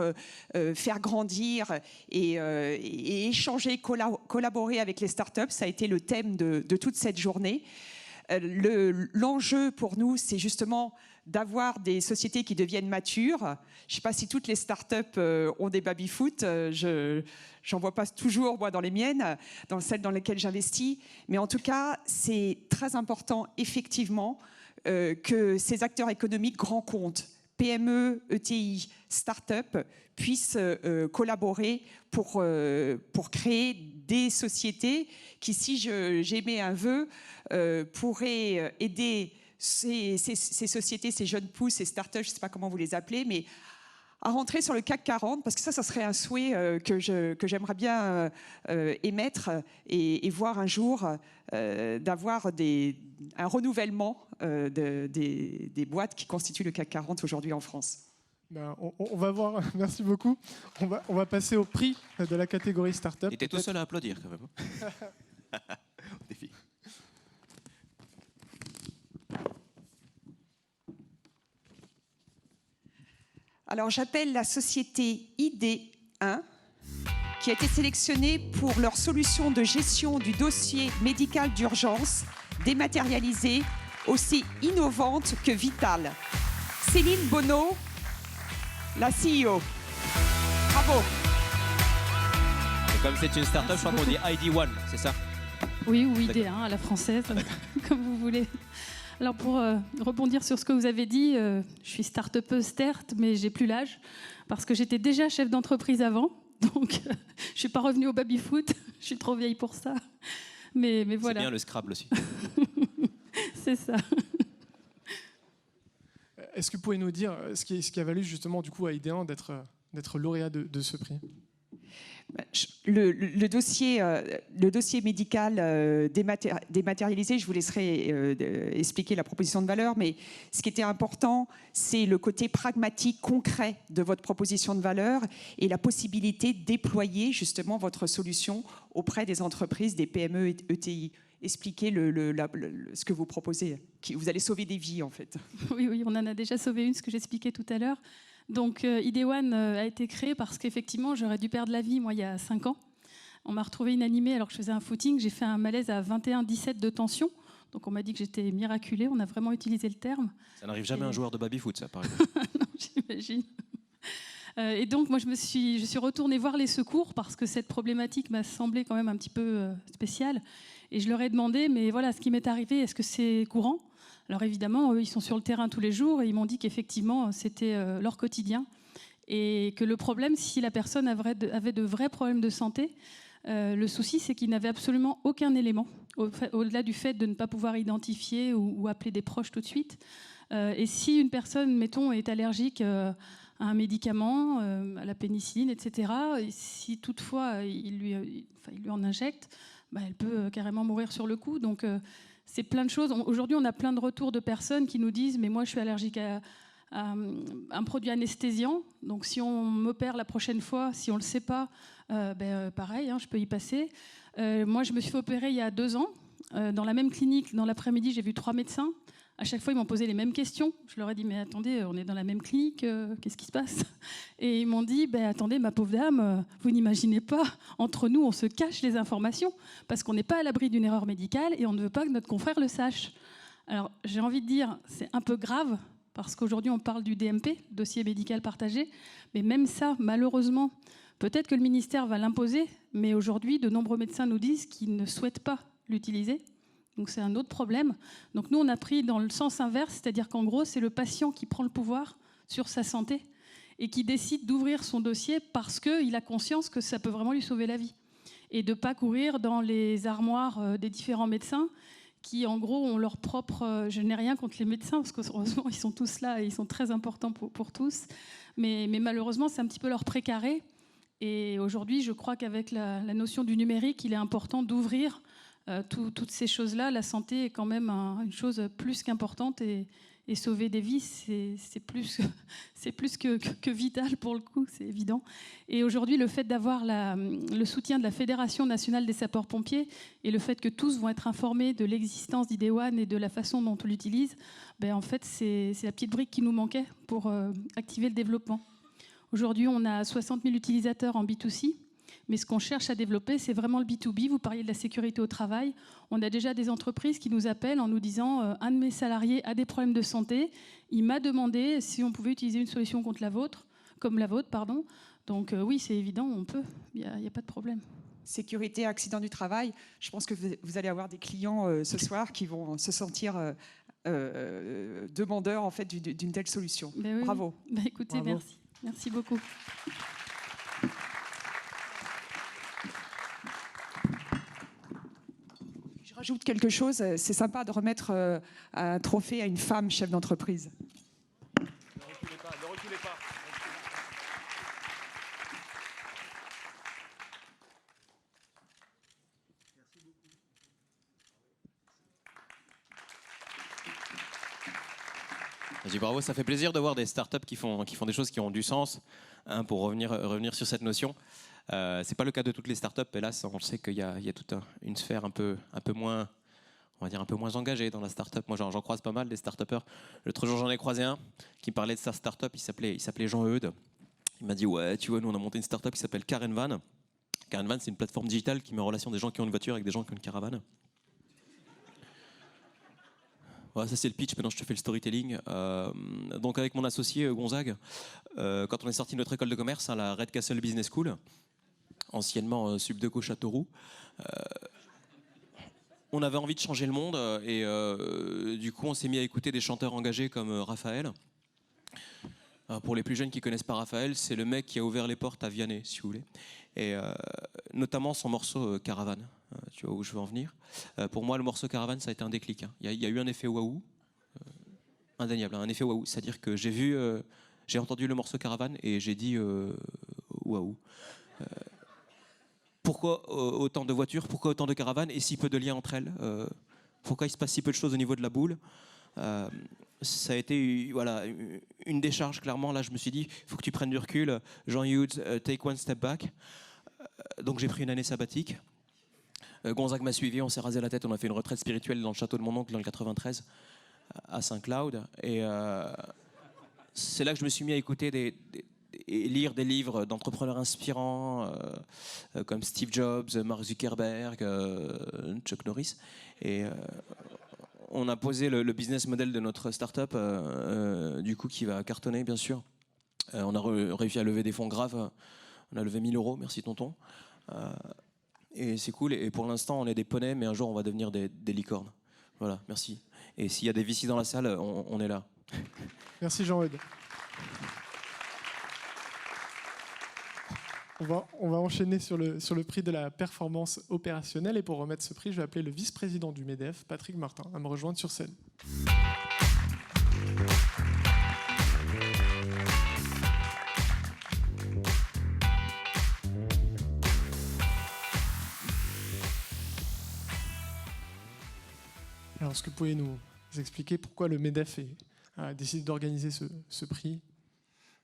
faire grandir et échanger, collaborer avec les startups. Ça a été le thème de toute cette journée. L'enjeu pour nous, c'est justement d'avoir des sociétés qui deviennent matures. Je ne sais pas si toutes les startups ont des baby-foot. J'en vois pas toujours, moi, dans les miennes, dans celles dans lesquelles j'investis. Mais en tout cas, c'est très important, effectivement, que ces acteurs économiques grands comptes, PME, ETI, start-up, puissent collaborer pour créer des sociétés qui, si j'émets un vœu, pourraient aider ces sociétés, ces jeunes pousses, ces start-up, je ne sais pas comment vous les appelez, mais à rentrer sur le CAC 40, parce que ça serait un souhait que j'aimerais bien émettre et voir un jour, d'avoir un renouvellement des boîtes qui constituent le CAC 40 aujourd'hui en France. Ben, on va voir, merci beaucoup. On va passer au prix de la catégorie start-up. Il était tout seul à applaudir quand même. Au défi. Alors j'appelle la société ID1 qui a été sélectionnée pour leur solution de gestion du dossier médical d'urgence dématérialisée, aussi innovante que vitale. Céline Bonneau, la CEO. Bravo. Et comme c'est une start-up, je crois qu'on dit ID1, c'est ça? Oui, ou ID1 à la française, comme vous voulez. Alors pour rebondir sur ce que vous avez dit, je suis start-upeuse certes, mais j'ai plus l'âge parce que j'étais déjà chef d'entreprise avant, donc je suis pas revenue au baby-foot, je suis trop vieille pour ça. Mais voilà. C'est bien le Scrabble aussi. C'est ça. Est-ce que vous pouvez nous dire ce qui a valu justement du coup à ID1 d'être lauréat de ce prix? Le dossier médical dématérialisé, je vous laisserai expliquer la proposition de valeur, mais ce qui était important, c'est le côté pragmatique, concret de votre proposition de valeur et la possibilité de déployer justement votre solution auprès des entreprises, des PME et ETI. Expliquez ce que vous proposez. Vous allez sauver des vies, en fait. Oui, on en a déjà sauvé une, ce que j'expliquais tout à l'heure. Donc, ID1 a été créé parce qu'effectivement, j'aurais dû perdre la vie, moi, il y a 5 ans. On m'a retrouvée inanimée alors que je faisais un footing. J'ai fait un malaise à 21-17 de tension. Donc, on m'a dit que j'étais miraculée. On a vraiment utilisé le terme. Ça n'arrive jamais à un joueur de baby-foot, ça, par exemple. Non, j'imagine. Et donc, moi, je suis retournée voir les secours parce que cette problématique m'a semblé quand même un petit peu spéciale. Et je leur ai demandé, mais voilà, ce qui m'est arrivé, est-ce que c'est courant ? Alors évidemment, eux, ils sont sur le terrain tous les jours et ils m'ont dit qu'effectivement, c'était leur quotidien. Et que le problème, si la personne avait de vrais problèmes de santé, le souci, c'est qu'il n'avait absolument aucun élément, au-delà du fait de ne pas pouvoir identifier ou appeler des proches tout de suite. Et si une personne, mettons, est allergique à un médicament, à la pénicilline, etc., et si toutefois il lui en injecte, elle peut carrément mourir sur le coup. Donc c'est plein de choses. Aujourd'hui, on a plein de retours de personnes qui nous disent « mais moi, je suis allergique à un produit anesthésiant, donc si on m'opère la prochaine fois, si on ne le sait pas, pareil, je peux y passer. Moi, je me suis fait opérer il y a 2 ans, dans la même clinique, dans l'après-midi, j'ai vu 3 médecins. À chaque fois, ils m'ont posé les mêmes questions. Je leur ai dit, mais attendez, on est dans la même clinique, qu'est-ce qui se passe? Et ils m'ont dit, attendez, ma pauvre dame, vous n'imaginez pas, entre nous, on se cache les informations, parce qu'on n'est pas à l'abri d'une erreur médicale et on ne veut pas que notre confrère le sache. Alors, j'ai envie de dire, c'est un peu grave, parce qu'aujourd'hui, on parle du DMP, dossier médical partagé, mais même ça, malheureusement, peut-être que le ministère va l'imposer, mais aujourd'hui, de nombreux médecins nous disent qu'ils ne souhaitent pas l'utiliser. Donc c'est un autre problème. Donc nous, on a pris dans le sens inverse, c'est-à-dire qu'en gros, c'est le patient qui prend le pouvoir sur sa santé et qui décide d'ouvrir son dossier parce qu'il a conscience que ça peut vraiment lui sauver la vie. Et de ne pas courir dans les armoires des différents médecins qui, en gros, ont leur propre... je n'ai rien contre les médecins, parce que heureusement, ils sont tous là et ils sont très importants pour tous. Mais malheureusement, c'est un petit peu leur précaré. Et aujourd'hui, je crois qu'avec la notion du numérique, il est important d'ouvrir toutes ces choses-là. La santé est quand même une chose plus qu'importante et sauver des vies, c'est plus que vital pour le coup, c'est évident. Et aujourd'hui, le fait d'avoir le soutien de la Fédération nationale des sapeurs-pompiers et le fait que tous vont être informés de l'existence d'IDEOne et de la façon dont on l'utilise, en fait, c'est la petite brique qui nous manquait pour activer le développement. Aujourd'hui, on a 60 000 utilisateurs en B2C. Mais ce qu'on cherche à développer, c'est vraiment le B2B. Vous parliez de la sécurité au travail. On a déjà des entreprises qui nous appellent en nous disant un de mes salariés a des problèmes de santé. Il m'a demandé si on pouvait utiliser une solution comme la vôtre. Donc oui, c'est évident, on peut. Il n'y a pas de problème. Sécurité, accident du travail. Je pense que vous allez avoir des clients ce soir qui vont se sentir demandeurs en fait, d'une telle solution. Oui. Bravo. Écoutez, Bravo. merci. Merci beaucoup. J'ajoute quelque chose, c'est sympa de remettre un trophée à une femme chef d'entreprise. Ne reculez pas. Je dis bravo, ça fait plaisir de voir des startups qui font des choses qui ont du sens, pour revenir sur cette notion. C'est pas le cas de toutes les startups, hélas. On sait qu'il y a toute une sphère un peu moins, on va dire un peu moins engagée dans la startup. Moi, j'en croise pas mal des startuppers. L'autre jour, j'en ai croisé un qui parlait de sa startup. Il s'appelait Jean-Eudes. Il m'a dit ouais, tu vois, nous on a monté une startup qui s'appelle Carenvan. Carenvan, c'est une plateforme digitale qui met en relation des gens qui ont une voiture avec des gens qui ont une caravane. Voilà, ça c'est le pitch, maintenant je te fais le storytelling. Donc avec mon associé Gonzague, quand on est sorti de notre école de commerce, la Red Castle Business School, anciennement Subdeco Châteauroux, on avait envie de changer le monde et du coup on s'est mis à écouter des chanteurs engagés comme Raphaël. Pour les plus jeunes qui ne connaissent pas Raphaël, c'est le mec qui a ouvert les portes à Vianney, si vous voulez. Et notamment son morceau Caravane, tu vois où je veux en venir. Pour moi, le morceau Caravane, ça a été un déclic. Il y a eu un effet waouh, indéniable, un effet waouh. C'est-à-dire que j'ai entendu le morceau Caravane et j'ai dit waouh. Pourquoi autant de voitures? Pourquoi autant de caravanes et si peu de liens entre elles? Pourquoi il se passe si peu de choses au niveau de la boule? Ça a été une décharge, clairement. Là, je me suis dit, il faut que tu prennes du recul. Jean Hughes, take one step back. Donc, j'ai pris une année sabbatique. Gonzague m'a suivi, on s'est rasé la tête. On a fait une retraite spirituelle dans le château de mon oncle dans le 93, à Saint-Cloud. Et c'est là que je me suis mis à écouter et lire des livres d'entrepreneurs inspirants comme Steve Jobs, Mark Zuckerberg, Chuck Norris. Et on a posé le business model de notre start-up, du coup, qui va cartonner, bien sûr. On a réussi à lever des fonds graves. On a levé 1 000 €, merci tonton. Et c'est cool. Et pour l'instant, on est des poneys, mais un jour, on va devenir des licornes. Voilà, merci. Et s'il y a des VC dans la salle, on est là. Merci Jean-Eudes. On va enchaîner sur le prix de la performance opérationnelle. Et pour remettre ce prix, je vais appeler le vice-président du MEDEF, Patrick Martin, à me rejoindre sur scène. Alors, est-ce que vous pouvez nous expliquer pourquoi le MEDEF a décidé d'organiser ce prix ?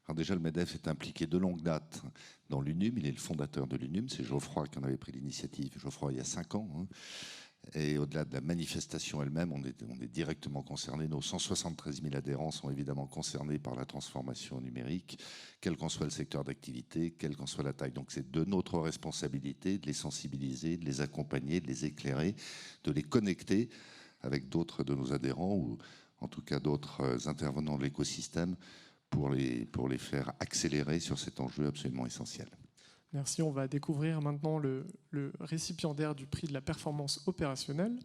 Alors déjà, le MEDEF est impliqué de longue date dans l'UNUM. Il est le fondateur de l'UNUM. C'est Geoffroy qui en avait pris l'initiative. Geoffroy, il y a 5 ans. Hein. Et au-delà de la manifestation elle-même, on est directement concernés. Nos 173 000 adhérents sont évidemment concernés par la transformation numérique, quel qu'en soit le secteur d'activité, quelle qu'en soit la taille. Donc c'est de notre responsabilité de les sensibiliser, de les accompagner, de les éclairer, de les connecter avec d'autres de nos adhérents ou en tout cas d'autres intervenants de l'écosystème pour les faire accélérer sur cet enjeu absolument essentiel. Merci. On va découvrir maintenant le récipiendaire du prix de la performance opérationnelle.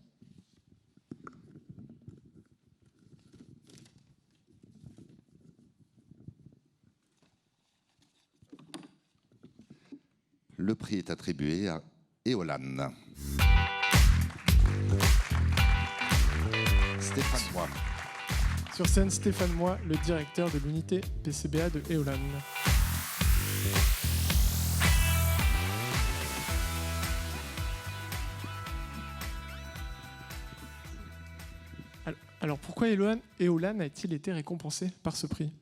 Le prix est attribué à Éolane. Stéphane Moy. Sur scène, Stéphane Moy, le directeur de l'unité PCBA de Éolane. Alors pourquoi Éolane a-t-il été récompensé par ce prix ?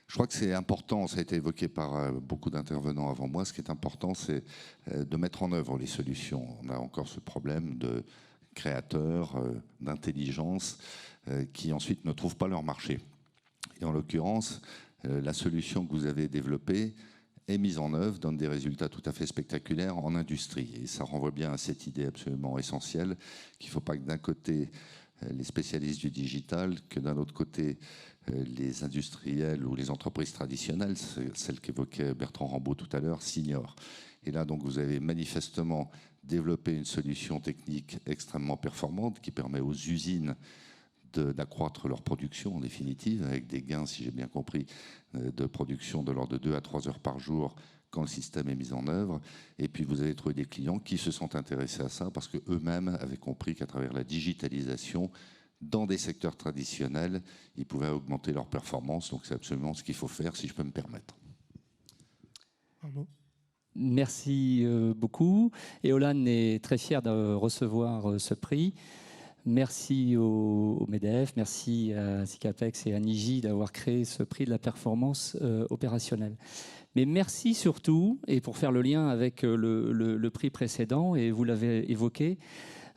Je crois que c'est important, ça a été évoqué par beaucoup d'intervenants avant moi. Ce qui est important, c'est de mettre en œuvre les solutions. On a encore ce problème de créateurs, d'intelligence, qui ensuite ne trouvent pas leur marché. Et en l'occurrence, la solution que vous avez développée est mise en œuvre, donne des résultats tout à fait spectaculaires en industrie. Et ça renvoie bien à cette idée absolument essentielle qu'il ne faut pas que d'un côté les spécialistes du digital, que d'un autre côté les industriels ou les entreprises traditionnelles, celles qu'évoquait Bertrand Rambaud tout à l'heure, s'ignorent. Et là, donc, vous avez manifestement développé une solution technique extrêmement performante qui permet aux usines d'accroître leur production, en définitive, avec des gains, si j'ai bien compris, de production de l'ordre de 2 à 3 heures par jour quand le système est mis en œuvre. Et puis, vous avez trouvé des clients qui se sont intéressés à ça parce qu'eux-mêmes avaient compris qu'à travers la digitalisation, dans des secteurs traditionnels, ils pouvaient augmenter leur performance. Donc, c'est absolument ce qu'il faut faire, si je peux me permettre. Merci beaucoup. Éolane est très fière de recevoir ce prix. Merci au MEDEF, merci à SICAPEX et à Niji d'avoir créé ce prix de la performance opérationnelle. Mais merci surtout, et pour faire le lien avec le prix précédent, et vous l'avez évoqué,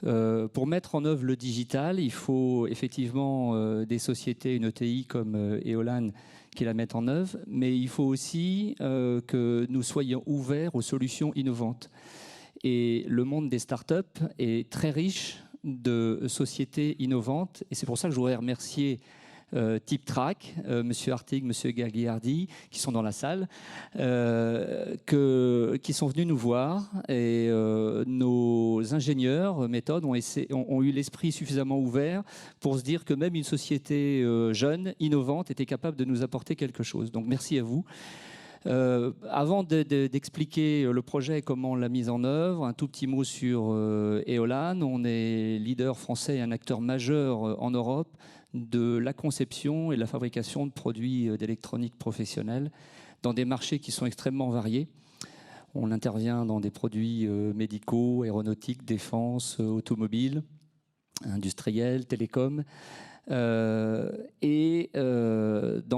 pour mettre en œuvre le digital, il faut effectivement des sociétés, une ETI comme Éolane qui la mettent en œuvre, mais il faut aussi que nous soyons ouverts aux solutions innovantes. Et le monde des startups est très riche de sociétés innovantes, et c'est pour ça que je voudrais remercier TipTrack, Monsieur Artig, Monsieur Gagliardi, qui sont dans la salle, qui sont venus nous voir, et nos ingénieurs méthodes ont eu l'esprit suffisamment ouvert pour se dire que même une société jeune, innovante, était capable de nous apporter quelque chose. Donc merci à vous. Avant d'expliquer le projet et comment on l'a mis en œuvre, un tout petit mot sur Éolane. On est leader français et un acteur majeur en Europe de la conception et la fabrication de produits d'électronique professionnelle dans des marchés qui sont extrêmement variés. On intervient dans des produits médicaux, aéronautiques, défense, automobiles, industriels, télécoms. Dans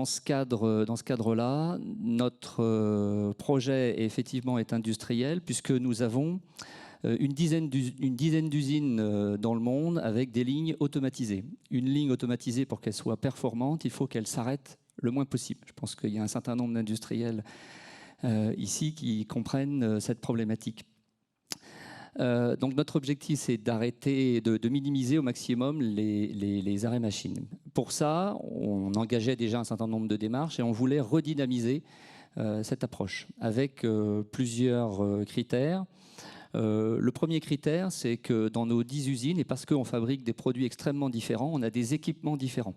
ce cadre-là, notre projet effectivement est industriel puisque nous avons une dizaine d'usines dans le monde avec des lignes automatisées. Une ligne automatisée, pour qu'elle soit performante, il faut qu'elle s'arrête le moins possible. Je pense qu'il y a un certain nombre d'industriels ici qui comprennent cette problématique. Donc notre objectif, c'est d'arrêter, de minimiser au maximum les arrêts machines. Pour ça, on engageait déjà un certain nombre de démarches et on voulait redynamiser cette approche avec plusieurs critères. Le premier critère, c'est que dans nos 10 usines, et parce qu'on fabrique des produits extrêmement différents, on a des équipements différents.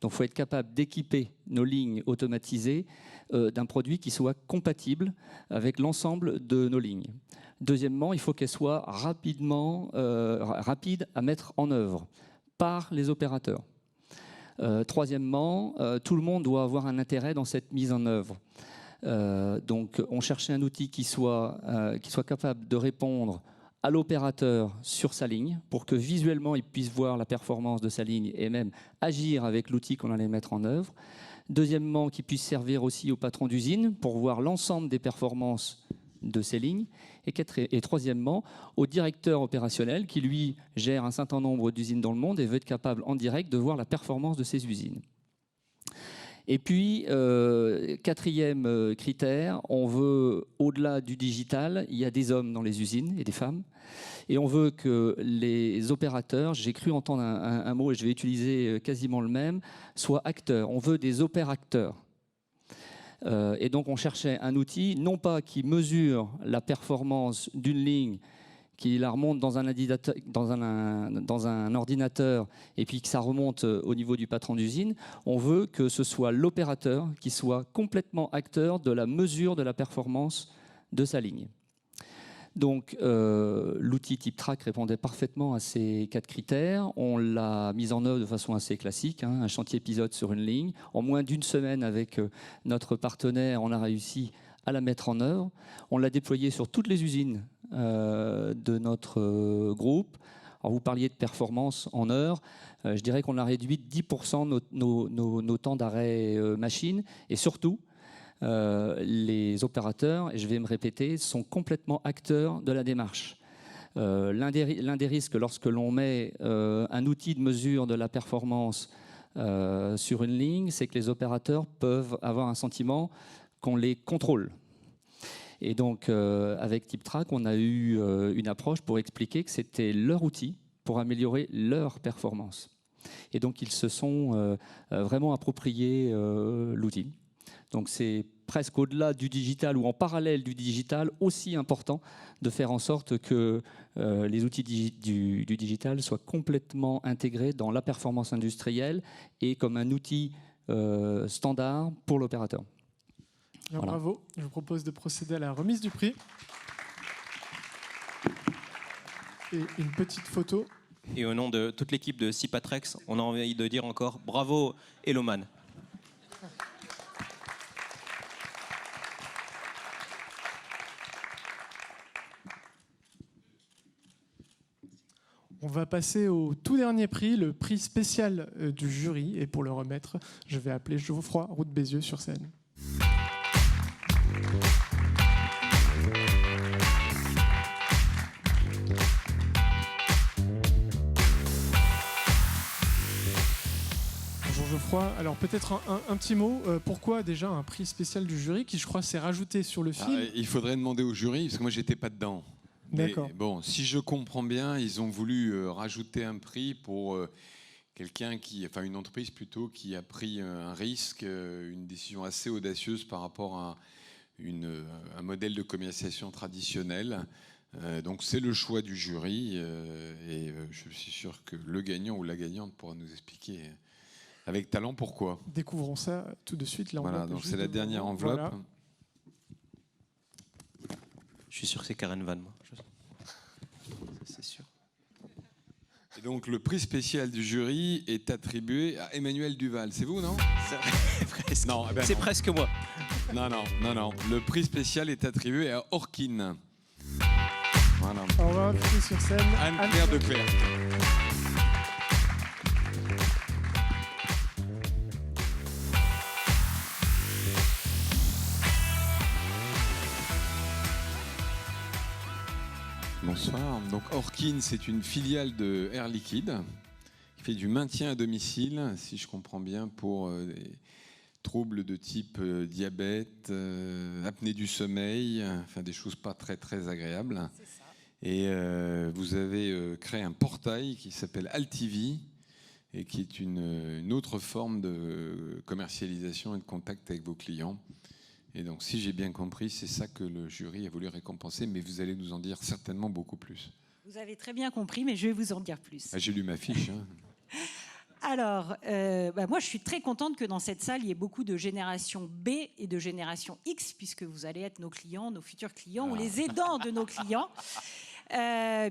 Donc il faut être capable d'équiper nos lignes automatisées d'un produit qui soit compatible avec l'ensemble de nos lignes. Deuxièmement, il faut qu'elles soient rapides à mettre en œuvre par les opérateurs. Troisièmement, tout le monde doit avoir un intérêt dans cette mise en œuvre. Donc on cherchait un outil qui soit capable de répondre à l'opérateur sur sa ligne pour que visuellement il puisse voir la performance de sa ligne et même agir avec l'outil qu'on allait mettre en œuvre. Deuxièmement, qui puisse servir aussi au patron d'usine pour voir l'ensemble des performances de ces lignes. Et troisièmement, au directeur opérationnel qui, lui, gère un certain nombre d'usines dans le monde et veut être capable en direct de voir la performance de ces usines. Et puis, quatrième critère, on veut, au-delà du digital, il y a des hommes dans les usines et des femmes. Et on veut que les opérateurs, j'ai cru entendre un mot et je vais utiliser quasiment le même, soient acteurs. On veut des opérateurs. Et donc on cherchait un outil, non pas qui mesure la performance d'une ligne, qui la remonte dans un ordinateur et puis que ça remonte au niveau du patron d'usine. On veut que ce soit l'opérateur qui soit complètement acteur de la mesure de la performance de sa ligne. Donc l'outil TipTrack répondait parfaitement à ces 4 critères. On l'a mis en œuvre de façon assez classique, hein, un chantier épisode sur une ligne. En moins d'une semaine avec notre partenaire, on a réussi à la mettre en œuvre. On l'a déployé sur toutes les usines de notre groupe. Alors vous parliez de performance en heure. Je dirais qu'on a réduit de 10% nos temps d'arrêt machine. Et surtout, les opérateurs, et je vais me répéter, sont complètement acteurs de la démarche. L'un des risques lorsque l'on met un outil de mesure de la performance sur une ligne, c'est que les opérateurs peuvent avoir un sentiment qu'on les contrôle. Et donc, avec TipTrack, on a eu une approche pour expliquer que c'était leur outil pour améliorer leur performance. Et donc, ils se sont vraiment appropriés l'outil. Donc, c'est presque au-delà du digital ou en parallèle du digital aussi important de faire en sorte que les outils du digital soient complètement intégrés dans la performance industrielle et comme un outil standard pour l'opérateur. Bien, Voilà. bravo. Je vous propose de procéder à la remise du prix. Et une petite photo. Et au nom de toute l'équipe de Cipatrex, on a envie de dire encore bravo Eloman. On va passer au tout dernier prix, le prix spécial du jury. Et pour le remettre, je vais appeler Geoffroy Roux de Bézieux sur scène. Bonjour Geoffroy. Alors peut-être un petit mot. Pourquoi déjà un prix spécial du jury qui, je crois, s'est rajouté sur le film? Il faudrait demander au jury, parce que moi, j'étais pas dedans. D'accord. Mais bon, si je comprends bien, ils ont voulu rajouter un prix pour une entreprise plutôt, qui a pris un risque, une décision assez audacieuse par rapport à un modèle de commercialisation traditionnel. Donc c'est le choix du jury et je suis sûr que le gagnant ou la gagnante pourra nous expliquer avec talent pourquoi. Découvrons ça tout de suite. Voilà, donc c'est la dernière enveloppe. Voilà. Je suis sûr que c'est Karen Van. C'est sûr. Et donc le prix spécial du jury est attribué à Emmanuel Duval. C'est vous, non? Presque. Non, eh ben c'est non. presque moi. Non. Le prix spécial est attribué à Orkin. Voilà. On va inviter sur scène Anne-Claire Declercq. Bonsoir. Donc Orkin, c'est une filiale de Air Liquide qui fait du maintien à domicile, si je comprends bien, pour des troubles de type diabète, apnée du sommeil, enfin des choses pas très très agréables. C'est ça. Et vous avez créé un portail qui s'appelle Altivi et qui est une autre forme de commercialisation et de contact avec vos clients. Et donc, si j'ai bien compris, c'est ça que le jury a voulu récompenser, mais vous allez nous en dire certainement beaucoup plus. Vous avez très bien compris, mais je vais vous en dire plus. Ah, j'ai lu ma fiche. Alors, moi, je suis très contente que dans cette salle, il y ait beaucoup de génération B et de génération X, puisque vous allez être nos clients, nos futurs clients, ou les aidants de nos clients.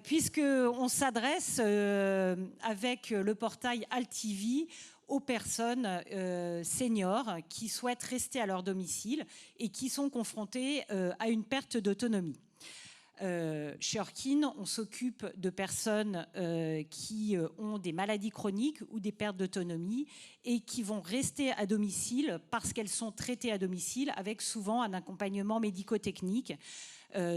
Puisqu'on s'adresse avec le portail Altivi aux personnes seniors qui souhaitent rester à leur domicile et qui sont confrontées à une perte d'autonomie. Chez Orkin, on s'occupe de personnes qui ont des maladies chroniques ou des pertes d'autonomie et qui vont rester à domicile parce qu'elles sont traitées à domicile avec souvent un accompagnement médico-technique.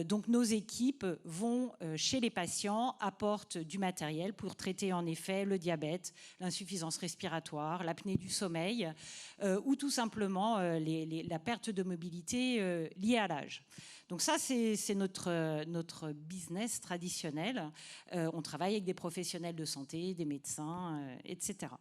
Donc nos équipes vont chez les patients, apportent du matériel pour traiter en effet le diabète, l'insuffisance respiratoire, l'apnée du sommeil ou tout simplement la perte de mobilité liée à l'âge. Donc ça, c'est notre business traditionnel. On travaille avec des professionnels de santé, des médecins, etc.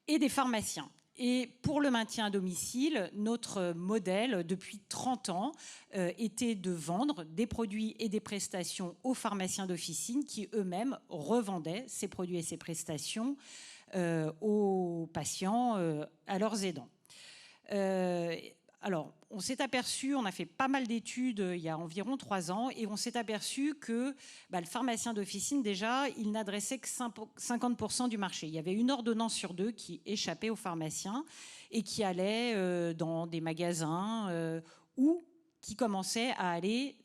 Et des pharmaciens. Et pour le maintien à domicile, notre modèle, depuis 30 ans, était de vendre des produits et des prestations aux pharmaciens d'officine qui eux-mêmes revendaient ces produits et ces prestations aux patients, à leurs aidants. Alors, on s'est aperçu, on a fait pas mal d'études il y a environ 3 ans, et on s'est aperçu que le pharmacien d'officine, déjà, il n'adressait que 50% du marché. Il y avait une ordonnance sur 2 qui échappait aux pharmaciens et qui allait dans des magasins ou qui commençait à aller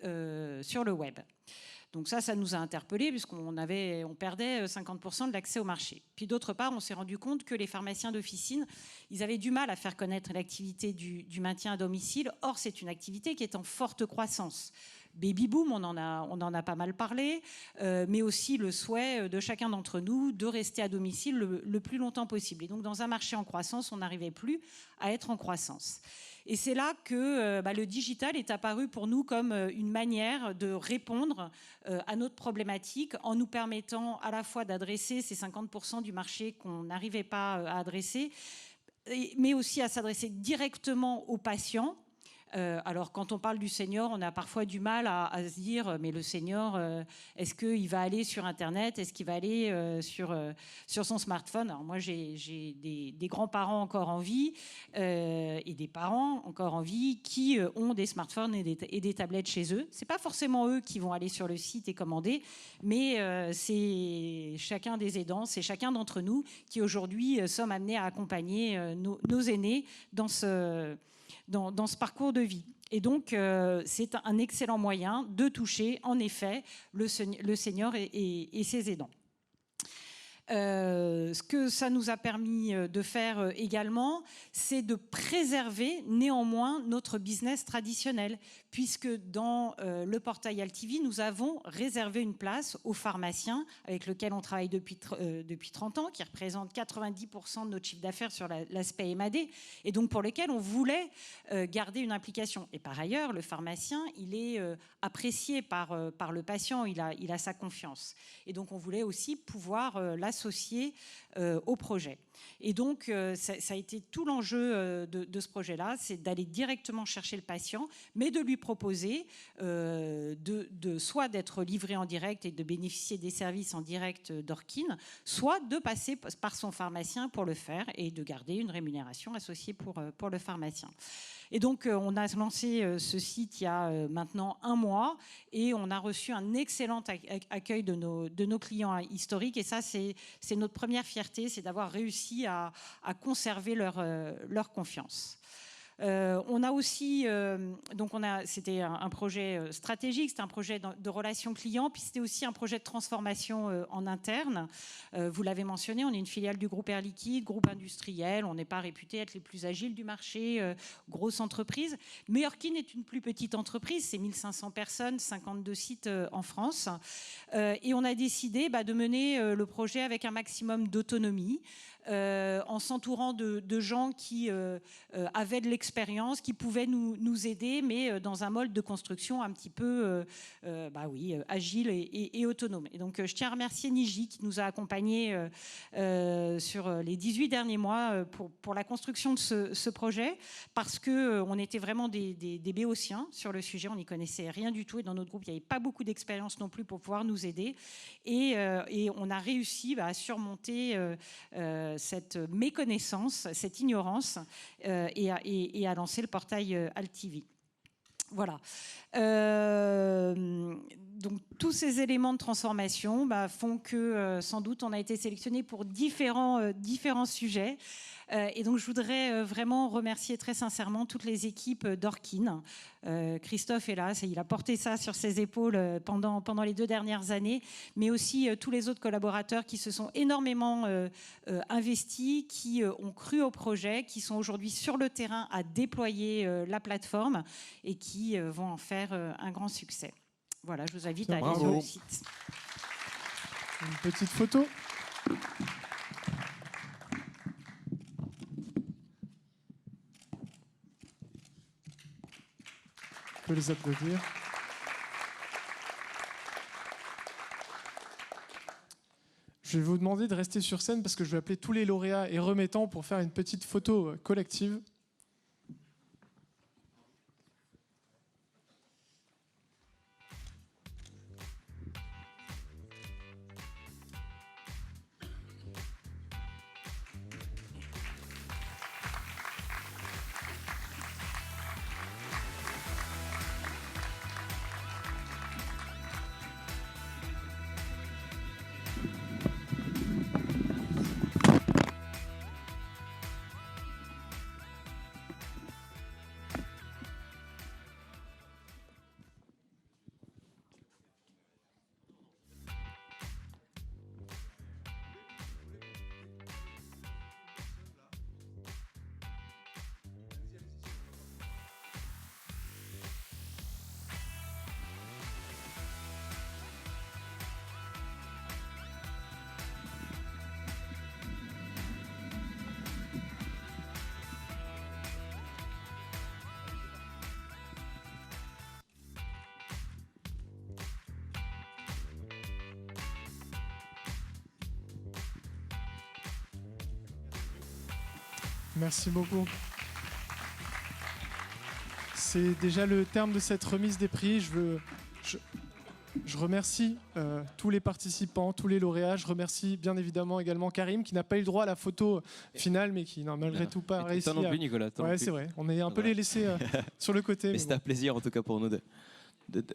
sur le web. Donc ça nous a interpellés puisqu'on perdait 50% de l'accès au marché. Puis d'autre part, on s'est rendu compte que les pharmaciens d'officine, ils avaient du mal à faire connaître l'activité du maintien à domicile. Or, c'est une activité qui est en forte croissance. Baby boom, on en a pas mal parlé, mais aussi le souhait de chacun d'entre nous de rester à domicile le plus longtemps possible. Et donc, dans un marché en croissance, on n'arrivait plus à être en croissance. Et c'est là que le digital est apparu pour nous comme une manière de répondre à notre problématique en nous permettant à la fois d'adresser ces 50% du marché qu'on n'arrivait pas à adresser, mais aussi à s'adresser directement aux patients. Alors quand on parle du senior, on a parfois du mal à se dire mais le senior, est-ce qu'il va aller sur Internet, est-ce qu'il va aller sur son smartphone? Alors moi j'ai des grands-parents encore en vie et des parents encore en vie qui ont des smartphones et des tablettes chez eux. C'est pas forcément eux qui vont aller sur le site et commander, mais c'est chacun des aidants, c'est chacun d'entre nous qui aujourd'hui sommes amenés à accompagner nos aînés dans ce parcours de vie. Et donc, c'est un excellent moyen de toucher, en effet, le senior et ses aidants. Ce que ça nous a permis de faire également, c'est de préserver néanmoins notre business traditionnel, puisque dans le portail Altivi, nous avons réservé une place aux pharmaciens avec lesquels on travaille depuis 30 ans, qui représentent 90% de notre chiffre d'affaires sur l'aspect MAD, et donc pour lesquels on voulait garder une implication. Et par ailleurs, le pharmacien, il est apprécié par le patient, il a sa confiance. Et donc on voulait aussi pouvoir l'associer au projet. Et donc, ça a été tout l'enjeu de ce projet-là, c'est d'aller directement chercher le patient, mais de lui proposer soit d'être livré en direct et de bénéficier des services en direct d'Orkin, soit de passer par son pharmacien pour le faire et de garder une rémunération associée pour le pharmacien. Et donc, on a lancé ce site il y a maintenant 1 mois et on a reçu un excellent accueil de nos clients historiques. Et ça, c'est notre première fierté, c'est d'avoir réussi à conserver leur confiance. On a aussi, c'était un projet stratégique, c'était un projet de relations clients, puis c'était aussi un projet de transformation en interne. Vous l'avez mentionné, on est une filiale du groupe Air Liquide, groupe industriel, on n'est pas réputé être les plus agiles du marché, grosse entreprise. Mais Orkin est une plus petite entreprise, c'est 1500 personnes, 52 sites en France. Et on a décidé de mener le projet avec un maximum d'autonomie. en s'entourant de gens qui avaient de l'expérience, qui pouvaient nous aider, mais dans un mode de construction un petit peu agile et autonome. Et donc je tiens à remercier Niji qui nous a accompagnés sur les 18 derniers mois pour la construction de ce projet, parce qu'on était vraiment des béotiens sur le sujet, on n'y connaissait rien du tout, et dans notre groupe il n'y avait pas beaucoup d'expérience non plus pour pouvoir nous aider, et on a réussi à surmonter cette méconnaissance, cette ignorance, et à lancer le portail Altivi. Voilà. Donc tous ces éléments de transformation font que sans doute on a été sélectionné pour différents sujets. Et donc je voudrais vraiment remercier très sincèrement toutes les équipes d'Orkin. Christophe est là, il a porté ça sur ses épaules pendant les 2 dernières années, mais aussi tous les autres collaborateurs qui se sont énormément investis, qui ont cru au projet, qui sont aujourd'hui sur le terrain à déployer la plateforme et qui vont en faire un grand succès. Voilà, je vous invite à aller sur le site. Une petite photo. On peut les applaudir. Je vais vous demander de rester sur scène parce que je vais appeler tous les lauréats et remettants pour faire une petite photo collective. Merci beaucoup. C'est déjà le terme de cette remise des prix. Je remercie tous les participants, tous les lauréats. Je remercie bien évidemment également Karim qui n'a pas eu le droit à la photo finale, mais qui n'a malgré tout pas réussi. Toi non plus, Nicolas. Ouais, c'est vrai. On est un peu les laissés sur le côté. Mais c'était un plaisir en tout cas pour nous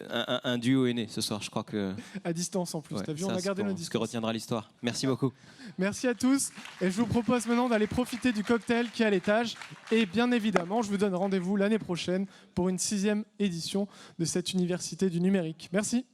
un duo est né ce soir, je crois que... À distance en plus, Ouais, t'as vu, ça, on a gardé c'est nos ce distances. que retiendra l'histoire. Merci beaucoup. Merci à tous. Et je vous propose maintenant d'aller profiter du cocktail qui est à l'étage. Et bien évidemment, je vous donne rendez-vous l'année prochaine pour une 6e édition de cette université du numérique. Merci.